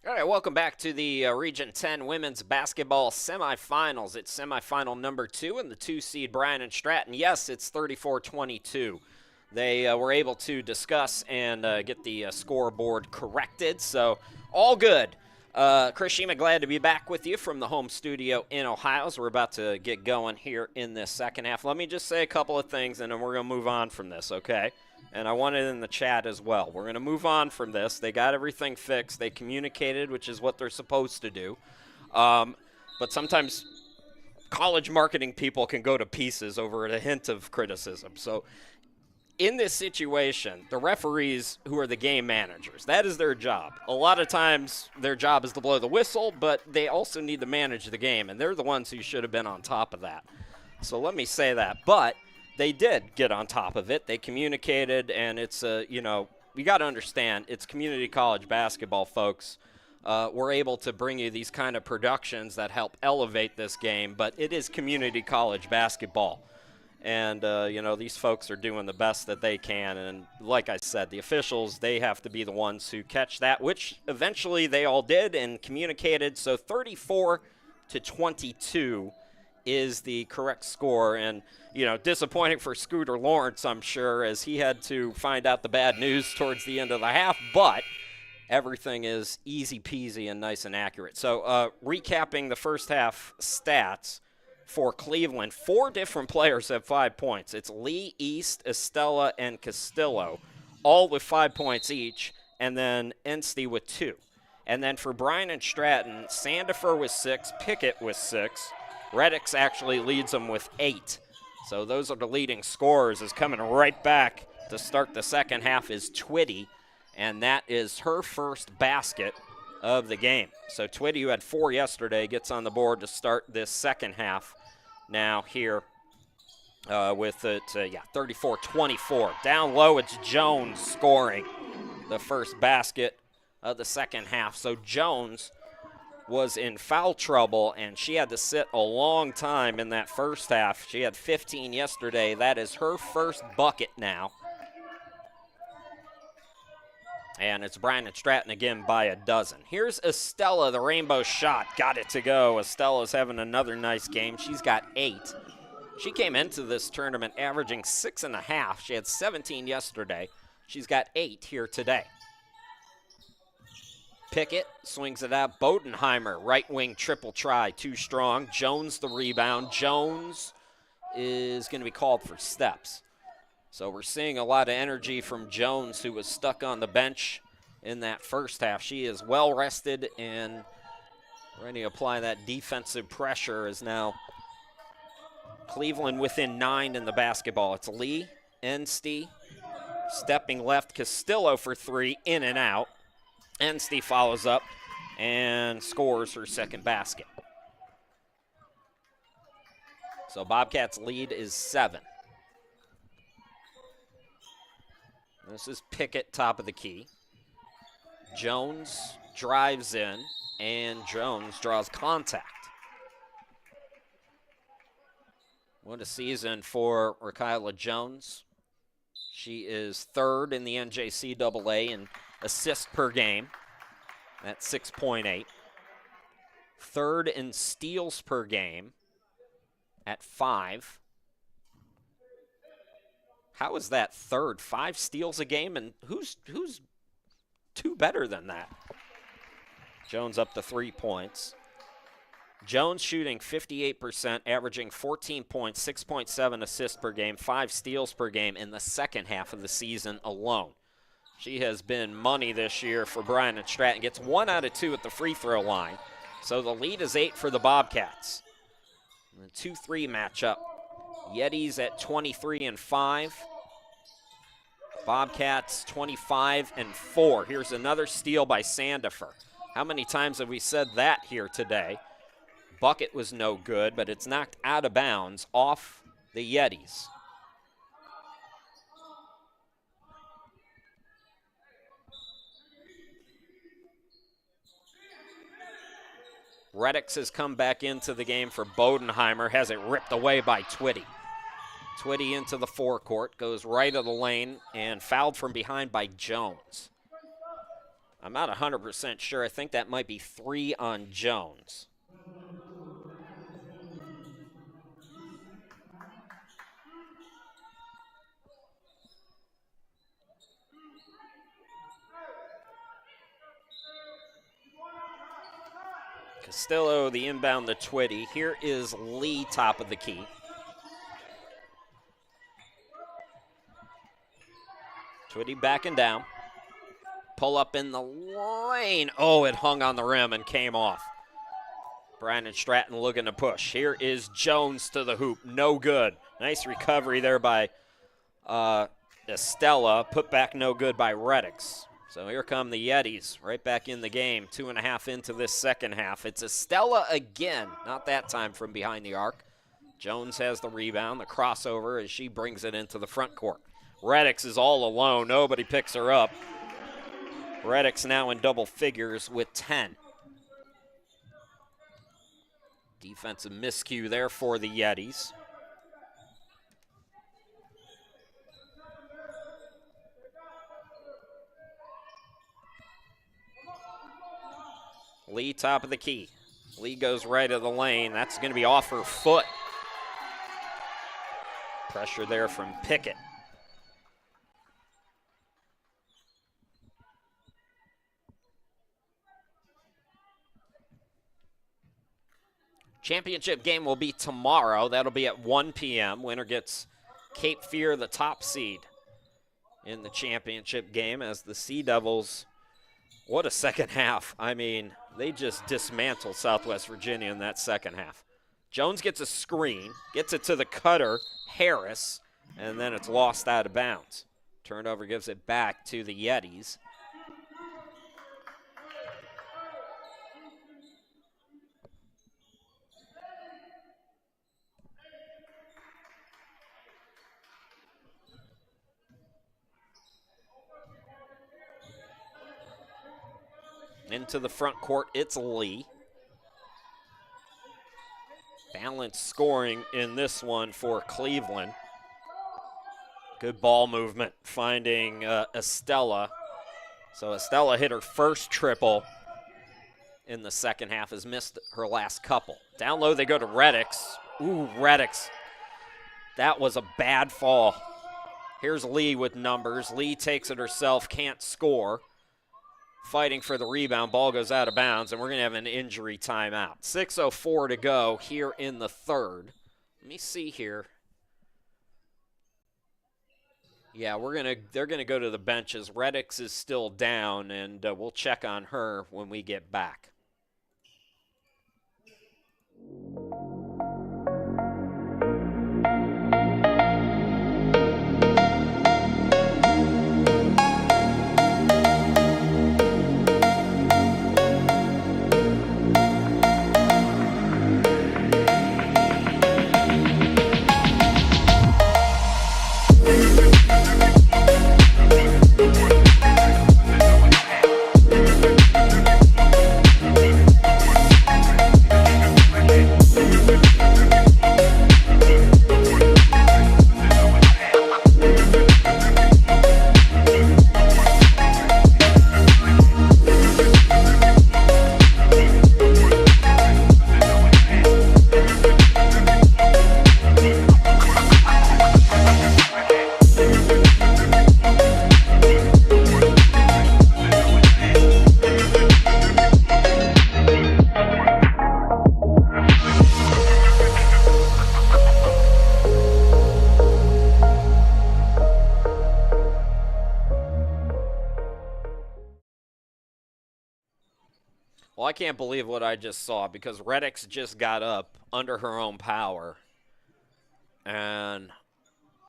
All right, welcome back to the Region 10 women's basketball semifinals. It's semifinal number 2 and the 2-seed Bryant and Stratton. Yes, it's 34-22. They were able to discuss and get the scoreboard corrected, so all good. Chris Shima, glad to be back with you from the home studio in Ohio. So we're about to get going here in this second half. Let me just say a couple of things, and then we're going to move on from this, okay? And I want it in the chat as well. We're going to move on from this. They got everything fixed. They communicated, which is what they're supposed to do. But sometimes college marketing people can go to pieces over a hint of criticism. So in this situation, the referees, who are the game managers, that is their job. A lot of times their job is to blow the whistle, but they also need to manage the game, and they're the ones who should have been on top of that. So let me say that. But they did get on top of it. They communicated, and it's, you got to understand, it's community college basketball, folks. We're able to bring you these kind of productions that help elevate this game, but it is community college basketball. And, these folks are doing the best that they can. And like I said, the officials, they have to be the ones who catch that, which eventually they all did and communicated. So 34-22 is the correct score. And, disappointing for Scooter Lawrence, I'm sure, as he had to find out the bad news towards the end of the half. But everything is easy peasy and nice and accurate. So recapping the first half stats for Cleveland, 4 different players have 5 points. It's Lee, East, Estella, and Castillo, all with 5 points each, and then Enstey with 2. And then for Bryant and Stratton, Sandifer with 6, Pickett with 6. Reddix actually leads them with 8. So those are the leading scorers. Is coming right back to start the second half is Twitty, and that is her first basket of the game. So Twitty, who had 4 yesterday, gets on the board to start this second half now here with it, 34-24. Down low, it's Jones scoring the first basket of the second half. So Jones was in foul trouble, and she had to sit a long time in that first half. She had 15 yesterday. That is her first bucket now. And it's Bryant and Stratton again by a dozen. Here's Estella, the rainbow shot. Got it to go. Estella's having another nice game. She's got 8. She came into this tournament averaging 6.5. She had 17 yesterday. She's got 8 here today. Pickett swings it out. Bodenheimer, right wing triple try, too strong. Jones the rebound. Jones is going to be called for steps. So we're seeing a lot of energy from Jones, who was stuck on the bench in that first half. She is well rested and ready to apply that defensive pressure. Is now Cleveland within 9 in the basketball. It's Lee, Enstey, stepping left, Castillo for 3, in and out. Enstey follows up and scores her second basket. So Bobcats' lead is 7. This is Pickett, top of the key. Jones drives in, and Jones draws contact. What a season for Rakyla Jones. She is 3rd in the NJCAA in assists per game at 6.8. 3rd in steals per game at 5. How is that 3rd? 5 steals a game, and who's 2 better than that? Jones up to 3 points. Jones shooting 58%, averaging 14 points, 6.7 assists per game, 5 steals per game in the second half of the season alone. She has been money this year for Bryant and Stratton. Gets 1 out of 2 at the free throw line. So the lead is 8 for the Bobcats. The 2-3 matchup. Yetis at 23-5. Bobcats 25-4. Here's another steal by Sandifer. How many times have we said that here today? Bucket was no good, but it's knocked out of bounds off the Yetis. Reddix has come back into the game for Bodenheimer, has it ripped away by Twitty. Twitty into the forecourt, goes right of the lane, and fouled from behind by Jones. I'm not 100% sure. I think that might be 3 on Jones. Castillo, the inbound, the Twitty. Here is Lee, top of the key. Twitty backing down. Pull up in the lane. Oh, it hung on the rim and came off. Bryant and Stratton looking to push. Here is Jones to the hoop. No good. Nice recovery there by Estella. Put back no good by Reddix. So here come the Yetis right back in the game. 2.5 into this second half. It's Estella again. Not that time from behind the arc. Jones has the rebound, the crossover as she brings it into the front court. Reddix is all alone. Nobody picks her up. Reddix now in double figures with 10. Defensive miscue there for the Yetis. Lee, top of the key. Lee goes right of the lane. That's going to be off her foot. Pressure there from Pickett. Championship game will be tomorrow. That'll be at 1 p.m. Winner gets Cape Fear, the top seed in the championship game, as the Sea Devils, what a second half. I mean, they just dismantled Southwest Virginia in that second half. Jones gets a screen, gets it to the cutter, Harris, and then it's lost out of bounds. Turnover gives it back to the Yetis. Into the front court, it's Lee. Balanced scoring in this one for Cleveland. Good ball movement, finding Estella. So Estella hit her first triple in the second half, has missed her last couple. Down low, they go to Reddix. Ooh, Reddix. That was a bad fall. Here's Lee with numbers. Lee takes it herself, can't score. Fighting for the rebound, ball goes out of bounds, and we're going to have an injury timeout. 6:04 to go here in the third. Let me see here. Yeah, they're gonna go to the benches. Reddix is still down, and we'll check on her when we get back. Well, I can't believe what I just saw, because Reddix just got up under her own power, and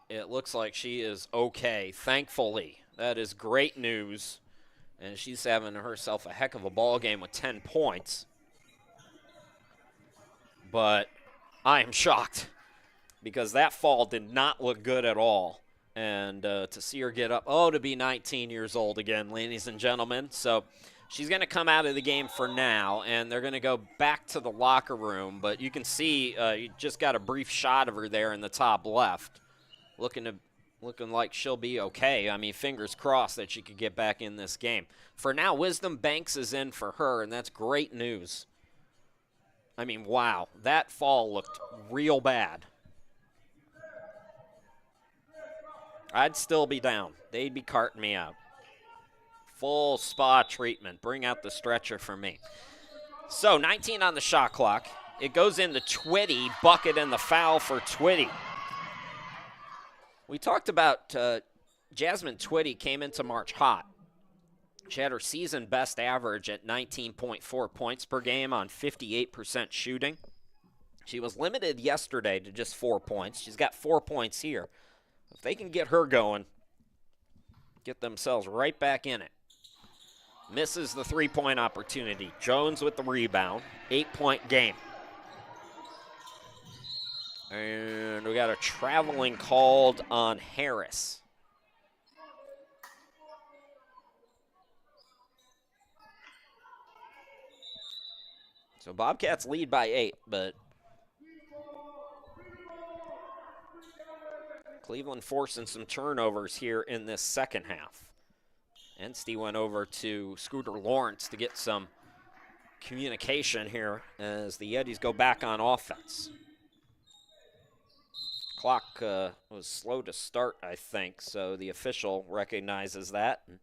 it looks like she is okay, thankfully. That is great news, and she's having herself a heck of a ball game with 10 points. But I am shocked, because that fall did not look good at all. And to see her get up, to be 19 years old again, ladies and gentlemen. So she's going to come out of the game for now, and they're going to go back to the locker room. But you can see you just got a brief shot of her there in the top left, looking to looking like she'll be okay. I mean, fingers crossed that she could get back in this game. For now, Wisdom Banks is in for her, and that's great news. I mean, wow, that fall looked real bad. I'd still be down. They'd be carting me out. Full spa treatment. Bring out the stretcher for me. So 19 on the shot clock. It goes into Twitty. Bucket and the foul for Twitty. We talked about Jasmine Twitty came into March hot. She had her season best average at 19.4 points per game on 58% shooting. She was limited yesterday to just 4 points. She's got 4 points here. If they can get her going, get themselves right back in it. Misses the three-point opportunity. Jones with the rebound. 8-point game. And we got a traveling called on Harris. So Bobcats lead by 8, but Cleveland forcing some turnovers here in this second half. Enstey went over to Scooter Lawrence to get some communication here as the Yetis go back on offense. Clock was slow to start, I think, so the official recognizes that. And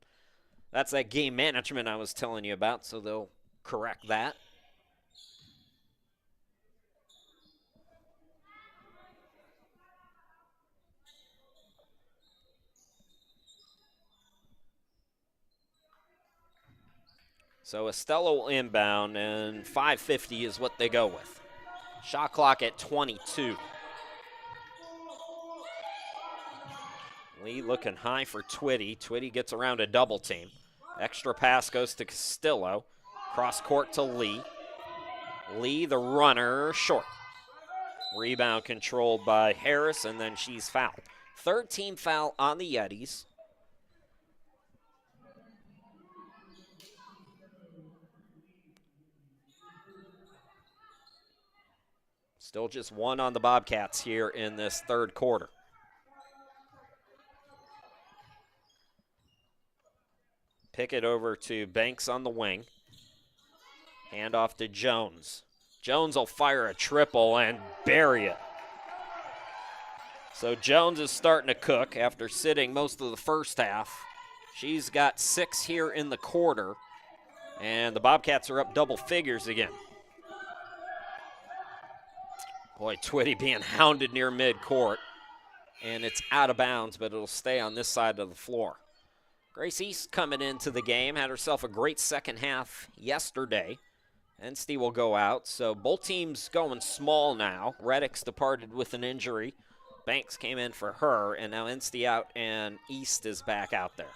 that's that game management I was telling you about, so they'll correct that. So Estella will inbound, and 5:50 is what they go with. Shot clock at 22. Lee looking high for Twitty. Twitty gets around a double team. Extra pass goes to Castillo. Cross court to Lee. Lee, the runner, short. Rebound controlled by Harris, and then she's fouled. Third team foul on the Yetis. Still just one on the Bobcats here in this third quarter. Pick it over to Banks on the wing. Hand off to Jones. Jones will fire a triple and bury it. So Jones is starting to cook after sitting most of the first half. She's got 6 here in the quarter, and the Bobcats are up double figures again. Boy, Twitty being hounded near midcourt, and it's out of bounds, but it'll stay on this side of the floor. Grace East coming into the game, had herself a great second half yesterday. Enstey will go out, so both teams going small now. Reddick's departed with an injury. Banks came in for her, and now Enstey out, and East is back out there.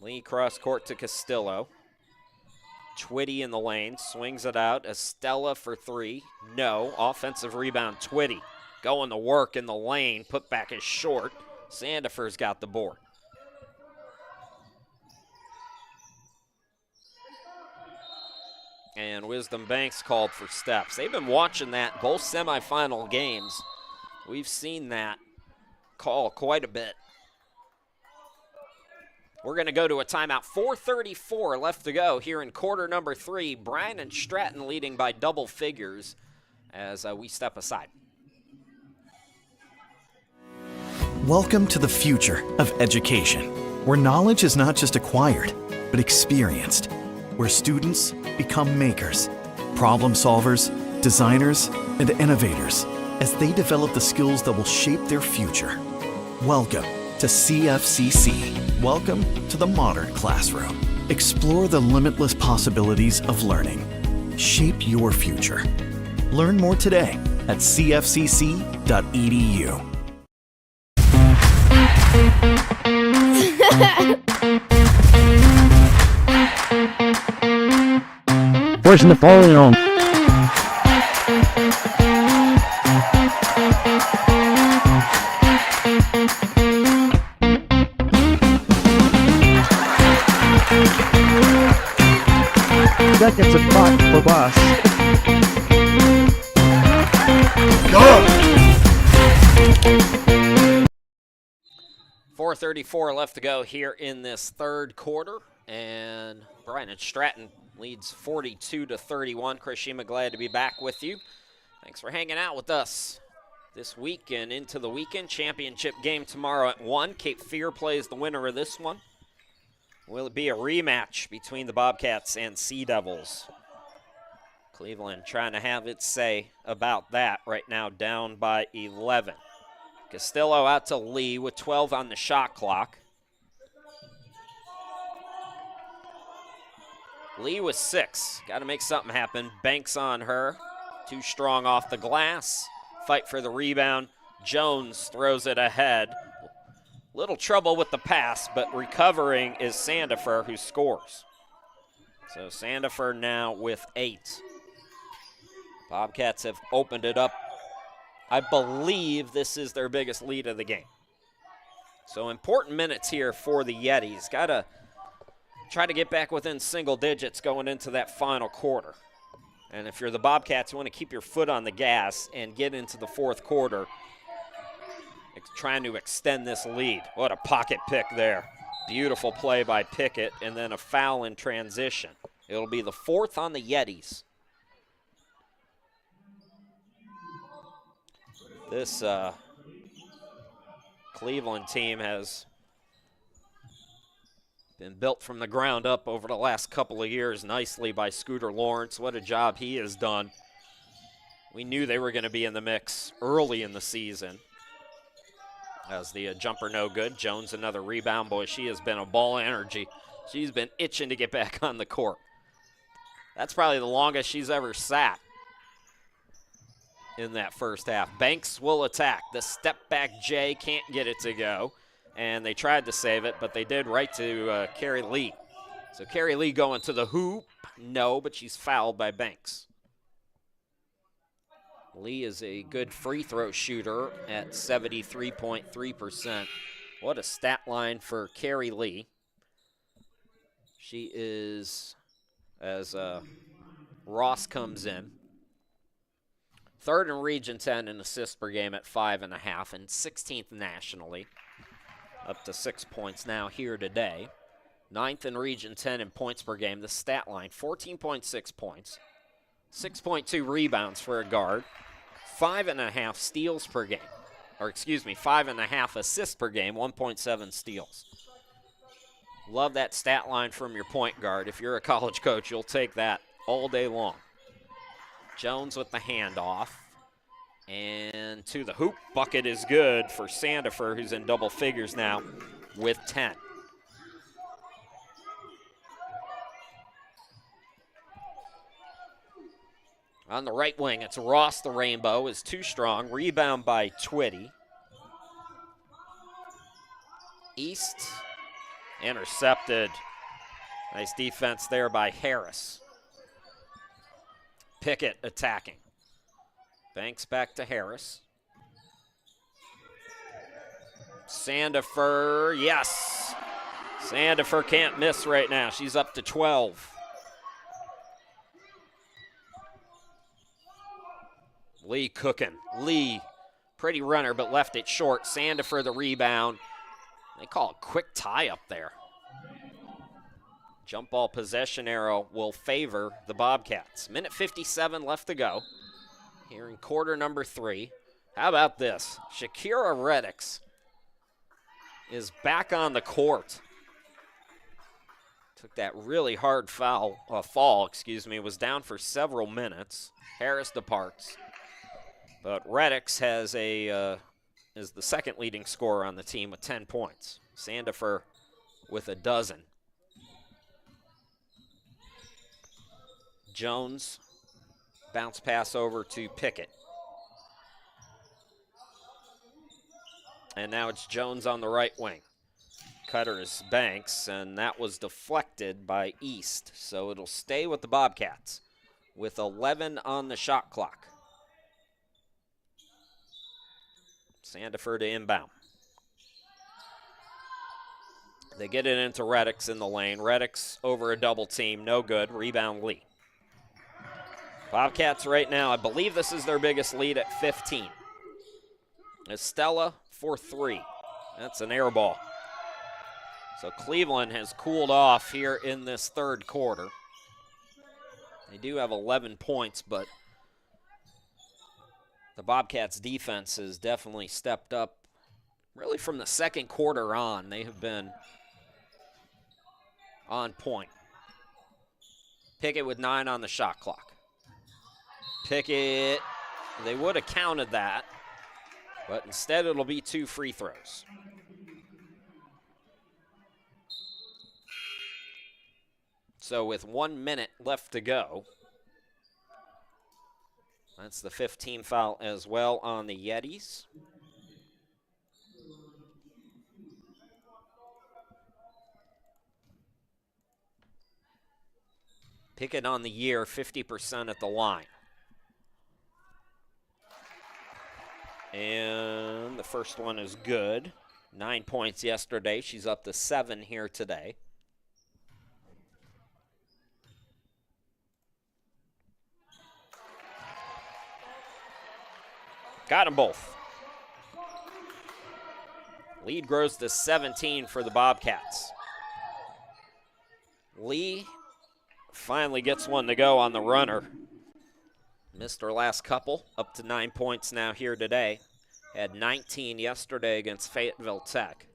Lee cross court to Castillo. Twitty in the lane, swings it out. Estella for 3, no. Offensive rebound, Twitty. Going to work in the lane, put back is short. Sandifer's got the board. And Wisdom Banks called for steps. They've been watching that both semifinal games. We've seen that call quite a bit. We're going to go to a timeout. 4:34 left to go here in quarter number 3. Bryant and Stratton leading by double figures as we step aside. Welcome to the future of education, where knowledge is not just acquired, but experienced, where students become makers, problem solvers, designers, and innovators as they develop the skills that will shape their future. Welcome to CFCC. Welcome to the modern classroom. Explore the limitless possibilities of learning. Shape your future. Learn more today at cfcc.edu. Where's Napoleon? That gets a buck for bus. Go! 4:34 left to go here in this third quarter, and Bryant and Stratton leads 42-31. Chris Shima, glad to be back with you. Thanks for hanging out with us this week and into the weekend. Championship game tomorrow at 1. Cape Fear plays the winner of this one. Will it be a rematch between the Bobcats and Sea Devils? Cleveland trying to have its say about that right now, down by 11. Castillo out to Lee with 12 on the shot clock. Lee with 6. Got to make something happen. Banks on her. Too strong off the glass. Fight for the rebound. Jones throws it ahead. Little trouble with the pass, but recovering is Sandifer, who scores. So Sandifer now with 8. Bobcats have opened it up. I believe this is their biggest lead of the game. So important minutes here for the Yetis. Got to try to get back within single digits going into that final quarter. And if you're the Bobcats, you want to keep your foot on the gas and get into the fourth quarter, trying to extend this lead. What a pocket pick there. Beautiful play by Pickett, and then a foul in transition. It'll be the 4th on the Yetis. This Cleveland team has been built from the ground up over the last couple of years nicely by Scooter Lawrence. What a job he has done. We knew they were going to be in the mix early in the season. As the jumper no good. Jones another rebound. Boy, she has been a ball of energy. She's been itching to get back on the court. That's probably the longest she's ever sat in that first half. Banks will attack. The step back J can't get it to go. And they tried to save it, but they did right to Carrie Lee. So Carrie Lee going to the hoop. No, but she's fouled by Banks. Lee is a good free throw shooter at 73.3%. What a stat line for Carrie Lee. She is, as Ross comes in, 3rd in Region 10 in assists per game at 5.5 and 16th nationally, up to 6 points now here today. 9th in Region 10 in points per game. The stat line, 14.6 points, 6.2 rebounds for a guard. 5.5 steals per game, or excuse me, 5.5 assists per game, 1.7 steals. Love that stat line from your point guard. If you're a college coach, you'll take that all day long. Jones with the handoff, and to the hoop. Bucket is good for Sandifer, who's in double figures now with 10. On the right wing, it's Ross the Rainbow, is too strong. Rebound by Twitty. East, intercepted. Nice defense there by Harris. Pickett attacking. Banks back to Harris. Sandifer, yes. Sandifer can't miss right now. She's up to 12. Lee cooking. Lee, pretty runner, but left it short. Sandifer the rebound. They call it quick tie up there. Jump ball possession arrow will favor the Bobcats. Minute 57 left to go here in quarter number 3. How about this? Shakira Reddix is back on the court. Took that really hard fall, was down for several minutes. Harris departs. But Reddix is the second leading scorer on the team with 10 points. Sandifer with a dozen. Jones, bounce pass over to Pickett. And now it's Jones on the right wing. Cutter is Banks, and that was deflected by East. So it'll stay with the Bobcats with 11 on the shot clock. Sandifer to inbound. They get it into Reddix in the lane. Reddix over a double team, no good. Rebound Lee. Bobcats right now, I believe this is their biggest lead at 15. Estella for 3. That's an air ball. So Cleveland has cooled off here in this third quarter. They do have 11 points, but the Bobcats' defense has definitely stepped up. Really from the second quarter on, they have been on point. Pickett with 9 on the shot clock. Pickett, they would have counted that, but instead it'll be 2 free throws. So with 1 minute left to go, that's the 15th foul as well on the Yetis. Pickett on the year, 50% at the line. And the first one is good. 9 points yesterday. She's up to 7 here today. Got them both. Lead grows to 17 for the Bobcats. Lee finally gets one to go on the runner. Missed her last couple, up to 9 points now here today. Had 19 yesterday against Fayetteville Tech.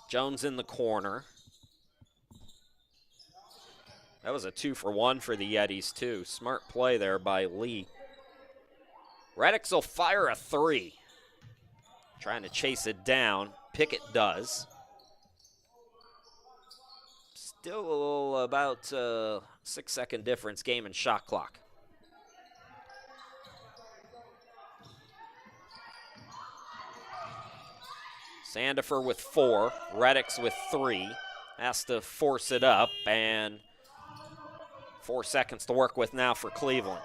Jones in the corner. That was a 2-for-1 for the Yetis, too. Smart play there by Lee. Reddix will fire a 3. Trying to chase it down. Pickett does. Still about 6-second difference game and shot clock. Sandifer with 4, Reddix with 3. Has to force it up, and 4 seconds to work with now for Cleveland.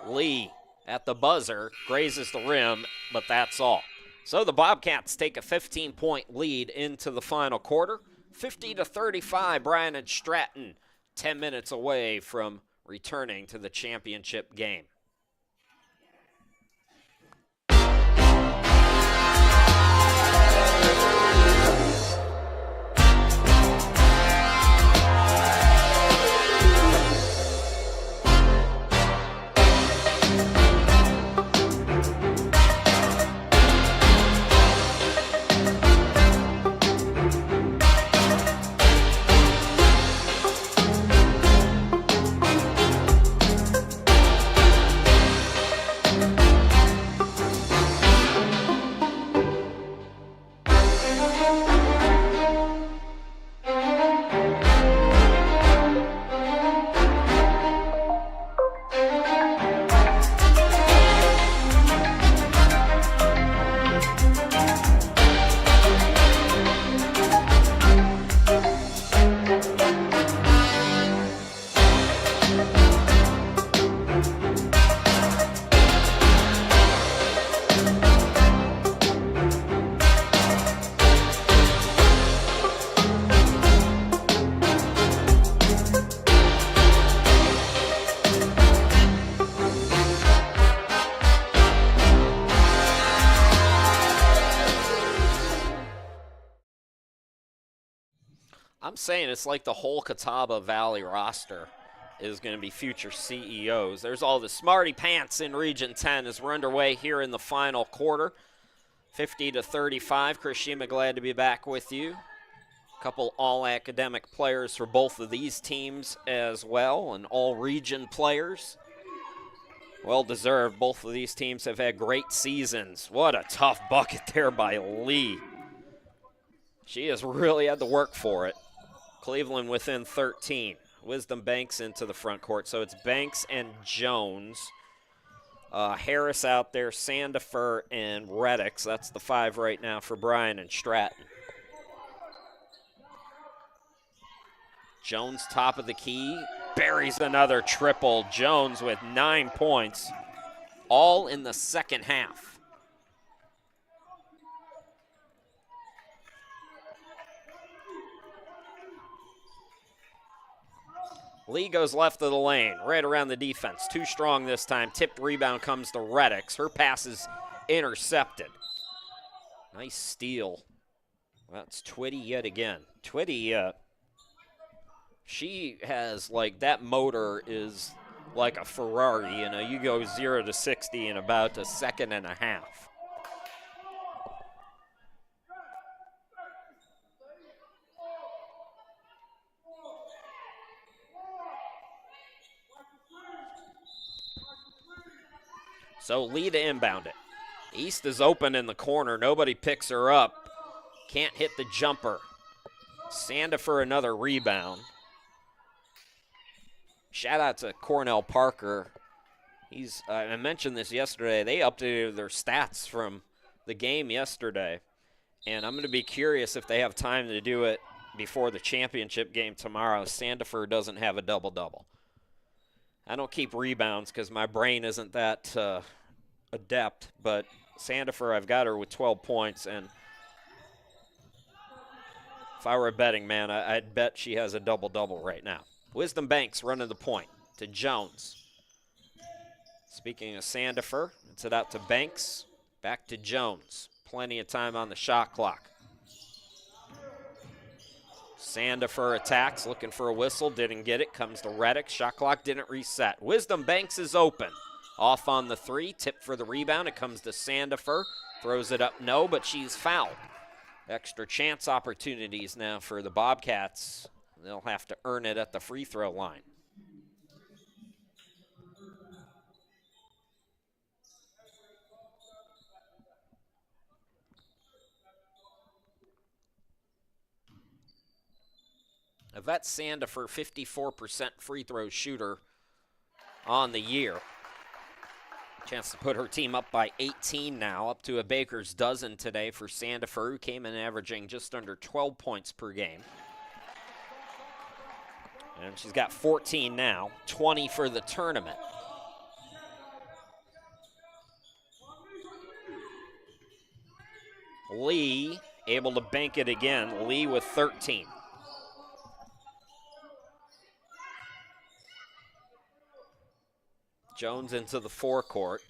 Lee at the buzzer, grazes the rim, but that's all. So the Bobcats take a 15-point lead into the final quarter. 50-35, Bryant and Stratton 10 minutes away from returning to the championship game. I'm saying it's like the whole Catawba Valley roster is going to be future CEOs. There's all the smarty pants in Region 10 as we're underway here in the final quarter. 50-35. Chris Shima, glad to be back with you. A couple all-academic players for both of these teams as well, and all-region players. Well-deserved. Both of these teams have had great seasons. What a tough bucket there by Lee. She has really had to work for it. Cleveland within 13. Wisdom Banks into the front court. So it's Banks and Jones. Harris out there, Sandifer and Reddix. That's the 5 right now for Bryant and Stratton. Jones top of the key. Buries another triple. Jones with 9 points. All in the second half. Lee goes left of the lane, right around the defense. Too strong this time. Tipped rebound comes to Reddix. Her pass is intercepted. Nice steal. That's Twitty yet again. Twitty, she has, like, that motor is like a Ferrari. You know, you go 0 to 60 in about a second and a half. So Lee to inbound it. East is open in the corner. Nobody picks her up. Can't hit the jumper. Sandifer another rebound. Shout out to Cornell Parker. I mentioned this yesterday. They updated their stats from the game yesterday. And I'm going to be curious if they have time to do it before the championship game tomorrow. Sandifer doesn't have a double-double. I don't keep rebounds because my brain isn't that adept, but Sandifer, I've got her with 12 points, and if I were a betting man, I'd bet she has a double-double right now. Wisdom Banks running the point to Jones. Speaking of Sandifer, it's it out to Banks, back to Jones. Plenty of time on the shot clock. Sandifer attacks, looking for a whistle, didn't get it, comes to Reddick, shot clock didn't reset. Wisdom Banks is open. Off on the three, tip for the rebound, it comes to Sandifer, throws it up, no, but she's fouled. Extra chance opportunities now for the Bobcats. They'll have to earn it at the free throw line. Yvette Sandifer, 54% free throw shooter on the year. Chance to put her team up by 18 now, up to a baker's dozen today for Sandifer, who came in averaging just under 12 points per game. And she's got 14 now, 20 for the tournament. Lee able to bank it again. Lee with 13. Jones into the forecourt.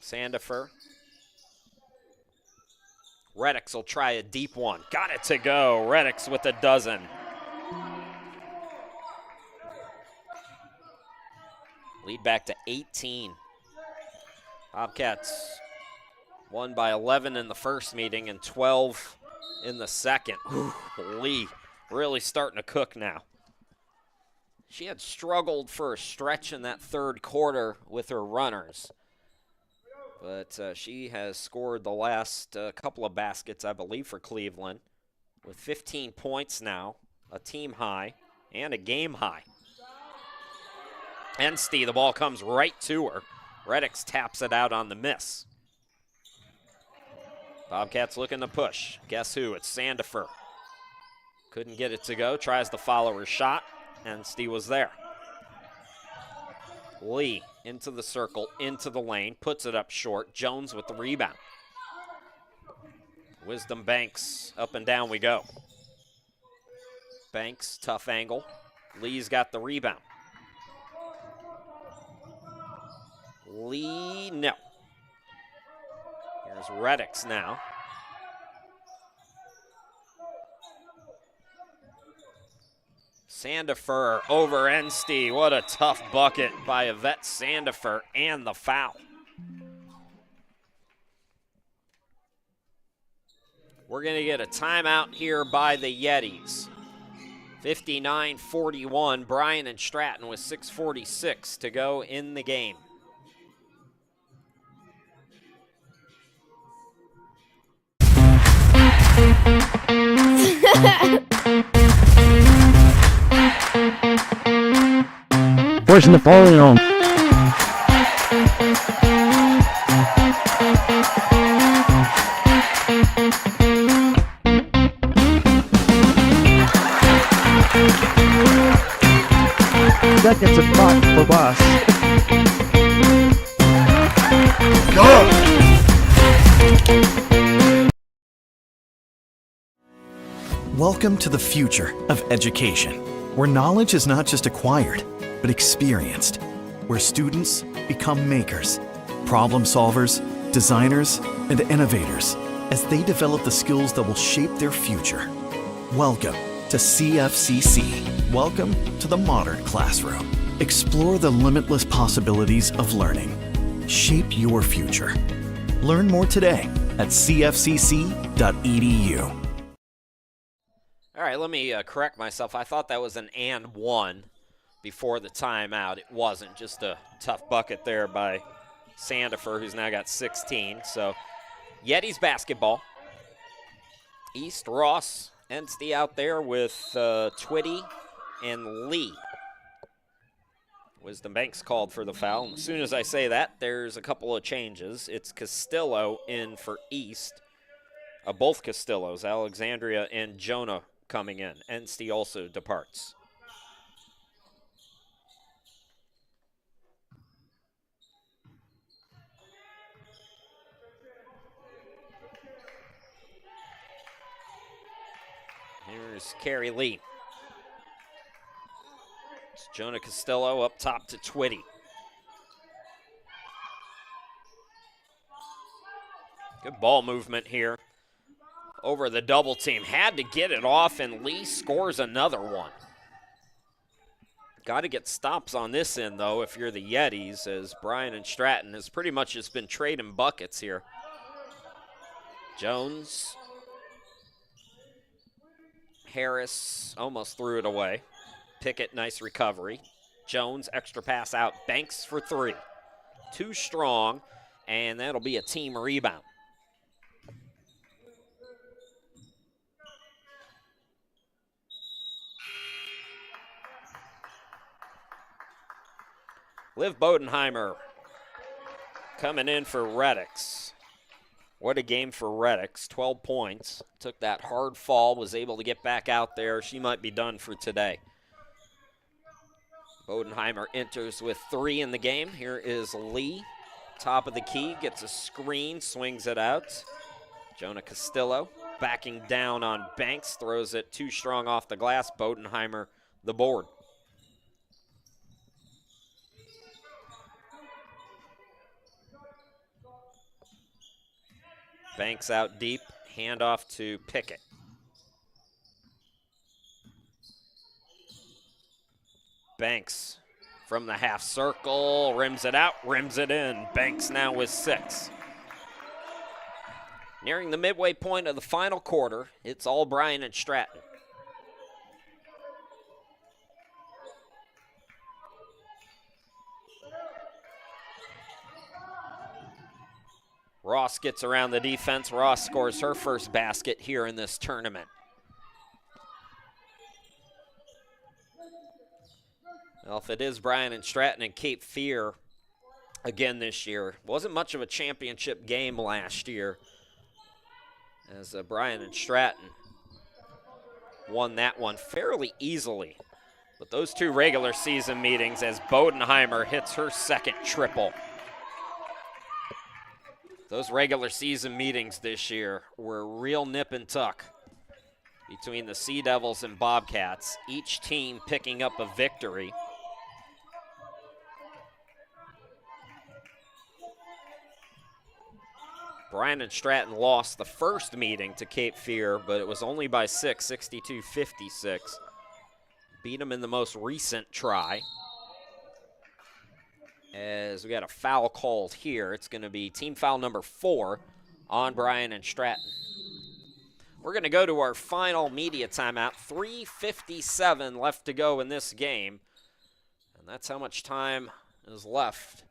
Sandifer. Reddix will try a deep one. Got it to go. Reddix with a dozen. Lead back to 18. Bobcats won by 11 in the first meeting and 12 in the second. Ooh, Lee really starting to cook now. She had struggled for a stretch in that third quarter with her runners. But she has scored the last couple of baskets, I believe, for Cleveland. With 15 points now, a team high and a game high. Enstey, the ball comes right to her. Reddix taps it out on the miss. Bobcats looking to push. Guess who? It's Sandifer. Couldn't get it to go. Tries to follow her shot. Enstey was there. Lee into the circle, into the lane, puts it up short. Jones with the rebound. Wisdom Banks, up and down we go. Banks, tough angle. Lee's got the rebound. Lee, no. Here's Reddix now. Sandifer over Enstey. What a tough bucket by Yvette Sandifer, and the foul. We're going to get a timeout here by the Yetis. 59-41, Bryant and Stratton with 6:46 to go in the game. Where's Napoleon? That gets a buck for Bus. Welcome to the future of education, where knowledge is not just acquired, but experienced, where students become makers, problem solvers, designers, and innovators as they develop the skills that will shape their future. Welcome to CFCC. Welcome to the modern classroom. Explore the limitless possibilities of learning. Shape your future. Learn more today at cfcc.edu. All right, let me correct myself. I thought that was an and one before the timeout. It wasn't. Just a tough bucket there by Sandifer, who's now got 16. So Yetis basketball. East, Ross, Enstey out there with Twitty and Lee. Wisdom Banks called for the foul. And as soon as I say that, there's a couple of changes. It's Castillo in for East. Both Castillos, Alexandria and Jonah, coming in. Enstey also departs. Here's Carrie Lee. It's Jonah Castillo up top to Twitty. Good ball movement here over the double team. Had to get it off, and Lee scores another one. Got to get stops on this end, though, if you're the Yetis, as Bryant and Stratton has pretty much just been trading buckets here. Jones. Harris almost threw it away. Pickett, nice recovery. Jones, extra pass out. Banks for three. Too strong, and that'll be a team rebound. Liv Bodenheimer coming in for Reddix. What a game for Reddix. 12 points. Took that hard fall, was able to get back out there. She might be done for today. Bodenheimer enters with 3 in the game. Here is Lee. Top of the key, gets a screen, swings it out. Jonah Castillo backing down on Banks, throws it too strong off the glass. Bodenheimer the board. Banks out deep, handoff to Pickett. Banks from the half circle, rims it out, rims it in. Banks now with 6. Nearing the midway point of the final quarter, it's all Bryant and Stratton. Ross gets around the defense. Ross scores her first basket here in this tournament. Well, if it is Bryant and Stratton and Cape Fear again this year, wasn't much of a championship game last year, as Bryant and Stratton won that one fairly easily. But those 2 regular season meetings, as Bodenheimer hits her second triple. Those regular season meetings this year were real nip and tuck between the Sea Devils and Bobcats, each team picking up a victory. Bryant and Stratton lost the first meeting to Cape Fear, but it was only by 6, 62-56. Beat them in the most recent try. As we got a foul called here, it's going to be team foul number 4 on Bryant and Stratton. We're going to go to our final media timeout. 3:57 left to go in this game. And that's how much time is left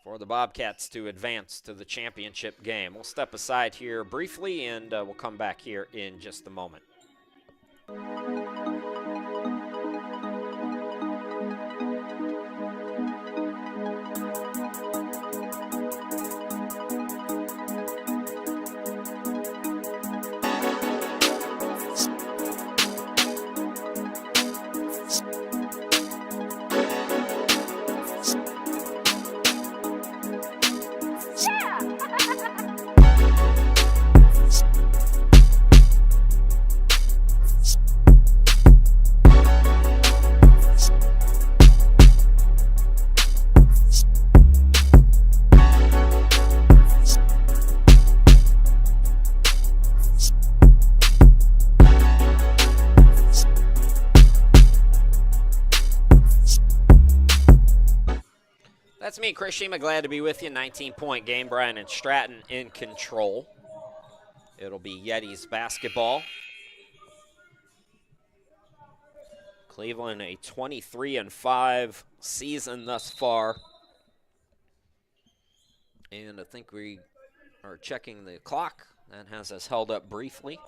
for the Bobcats to advance to the championship game. We'll step aside here briefly, and we'll come back here in just a moment. That's me, Chris Shima. Glad to be with you. 19-point game. Bryant and Stratton in control. It'll be Yetis basketball. Cleveland a 23-5 season thus far. And I think we are checking the clock. That has us held up briefly.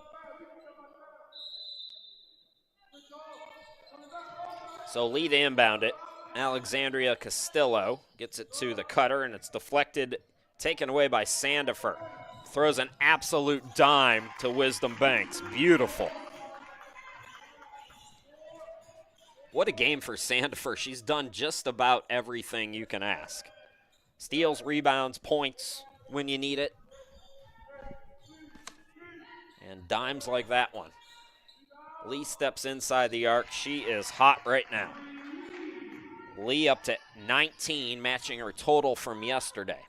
So lead inbound it. Alexandria Castillo gets it to the cutter, and it's deflected, taken away by Sandifer. Throws an absolute dime to Wisdom Banks. Beautiful. What a game for Sandifer. She's done just about everything you can ask. Steals, rebounds, points when you need it. And dimes like that one. Lee steps inside the arc. She is hot right now. Lee up to 19, matching her total from yesterday.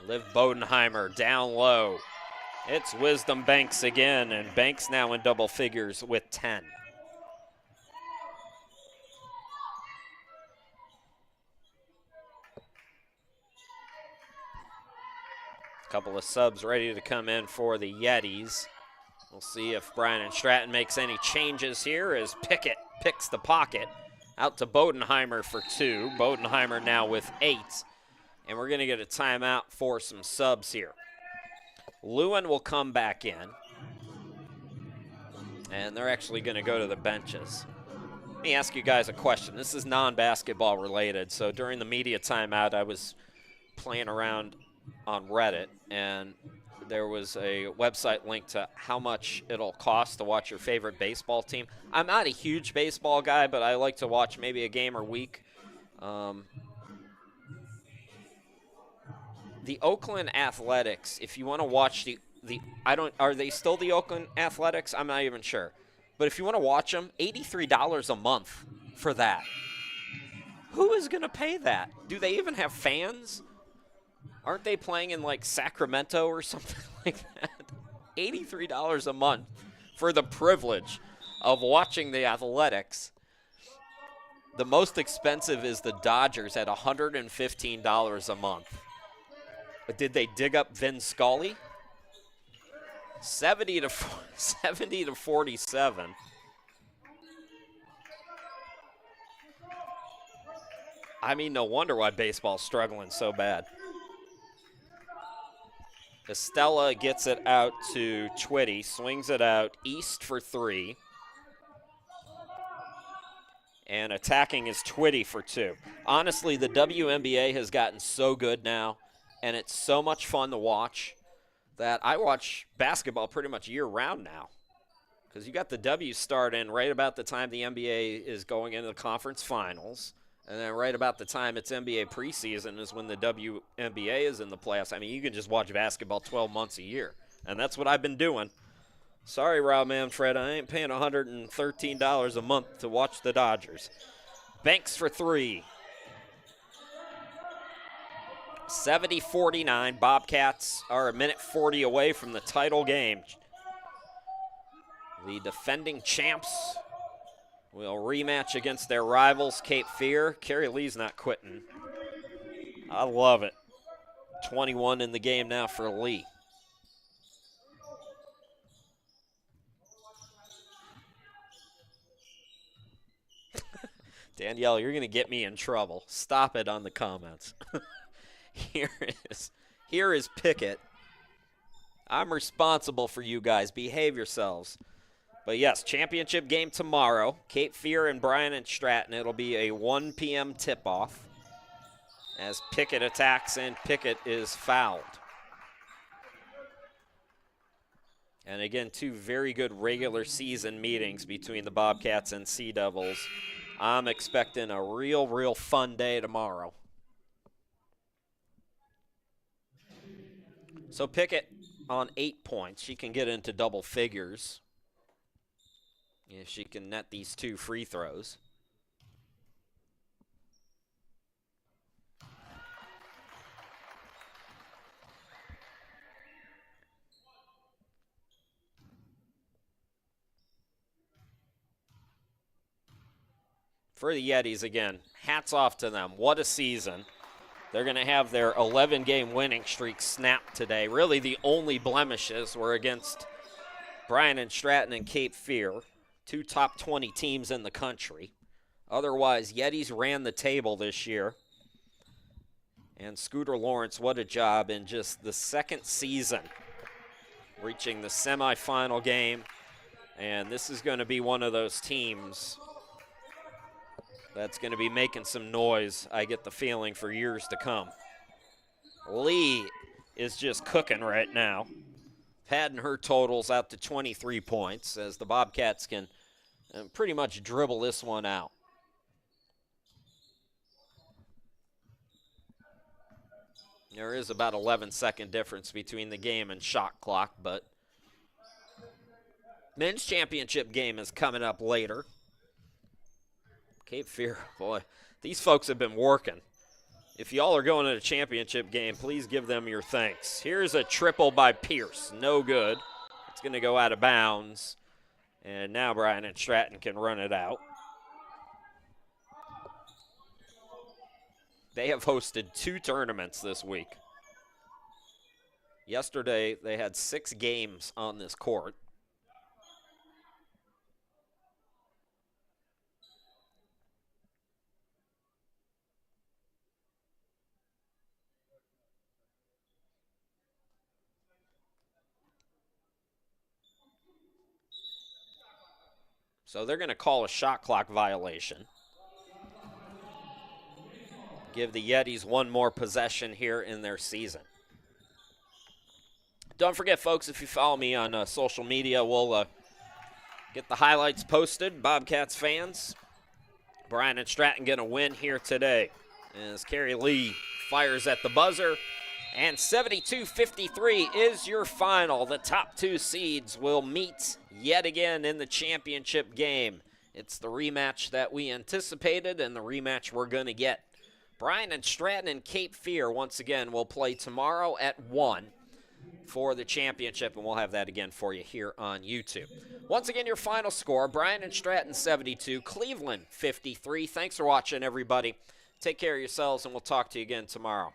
Liv Bodenheimer down low. It's Wisdom Banks again, and Banks now in double figures with 10. Couple of subs ready to come in for the Yetis. We'll see if Bryant and Stratton makes any changes here as Pickett picks the pocket. Out to Bodenheimer for 2. Bodenheimer now with 8. And we're going to get a timeout for some subs here. Lewin will come back in. And they're actually going to go to the benches. Let me ask you guys a question. This is non-basketball related. So during the media timeout, I was playing around on Reddit, and there was a website link to how much it'll cost to watch your favorite baseball team. I'm not a huge baseball guy, but I like to watch maybe a game or week. The Oakland Athletics, if you want to watch are they still the Oakland Athletics? I'm not even sure. But if you want to watch them, $83 a month for that. Who is going to pay that? Do they even have fans? Aren't they playing in like Sacramento or something like that? $83 a month for the privilege of watching the Athletics. The most expensive is the Dodgers at $115 a month. But did they dig up Vin Scully? 70 to 47. I mean, no wonder why baseball's struggling so bad. Estella gets it out to Twitty, swings it out east for 3. And attacking is Twitty for 2. Honestly, the WNBA has gotten so good now, and it's so much fun to watch that I watch basketball pretty much year-round now. Because you got the W start in right about the time the NBA is going into the conference finals. And then right about the time it's NBA preseason is when the WNBA is in the playoffs. I mean, you can just watch basketball 12 months a year. And that's what I've been doing. Sorry, Rob Manfred, I ain't paying $113 a month to watch the Dodgers. Banks for 3. 70-49. Bobcats are a minute 40 away from the title game. The defending champs will rematch against their rivals, Cape Fear. Carrie Lee's not quitting. I love it. 21 in the game now for Lee. Danielle, you're going to get me in trouble. Stop it on the comments. Here is Pickett. I'm responsible for you guys. Behave yourselves. But yes, championship game tomorrow. Cape Fear and Bryant and Stratton. It'll be a 1 p.m. tip-off as Pickett attacks and Pickett is fouled. And again, 2 very good regular season meetings between the Bobcats and Sea Devils. I'm expecting a real fun day tomorrow. So Pickett on 8 points. She can get into double figures if she can net these 2 free throws. for the Yetis again, hats off to them. What a season. They're going to have their 11-game winning streak snapped today. Really, the only blemishes were against Bryant and Stratton and Cape Fear, 2 top 20 teams in the country. Otherwise, Yetis ran the table this year. And Scooter Lawrence, what a job in just the second season, reaching the semifinal game. And this is going to be one of those teams that's going to be making some noise, I get the feeling, for years to come. Lee is just cooking right now, padding her totals out to 23 points as the Bobcats can pretty much dribble this one out. There is about 11-second difference between the game and shot clock, but men's championship game is coming up later. Cape Fear, boy, these folks have been working. If y'all are going to the championship game, please give them your thanks. Here's a triple by Pierce. No good. It's going to go out of bounds. And now Bryant and Stratton can run it out. They have hosted 2 tournaments this week. Yesterday, they had 6 games on this court. So they're going to call a shot clock violation. Give the Yetis one more possession here in their season. Don't forget, folks, if you follow me on social media, we'll get the highlights posted. Bobcats fans, Bryant and Stratton going to win here today as Carrie Lee fires at the buzzer. And 72-53 is your final. The top 2 seeds will meet yet again in the championship game. It's the rematch that we anticipated and the rematch we're going to get. Bryant and Stratton and Cape Fear, once again, will play tomorrow at 1 for the championship, and we'll have that again for you here on YouTube. Once again, your final score, Bryant and Stratton 72, Cleveland 53. Thanks for watching, everybody. Take care of yourselves, and we'll talk to you again tomorrow.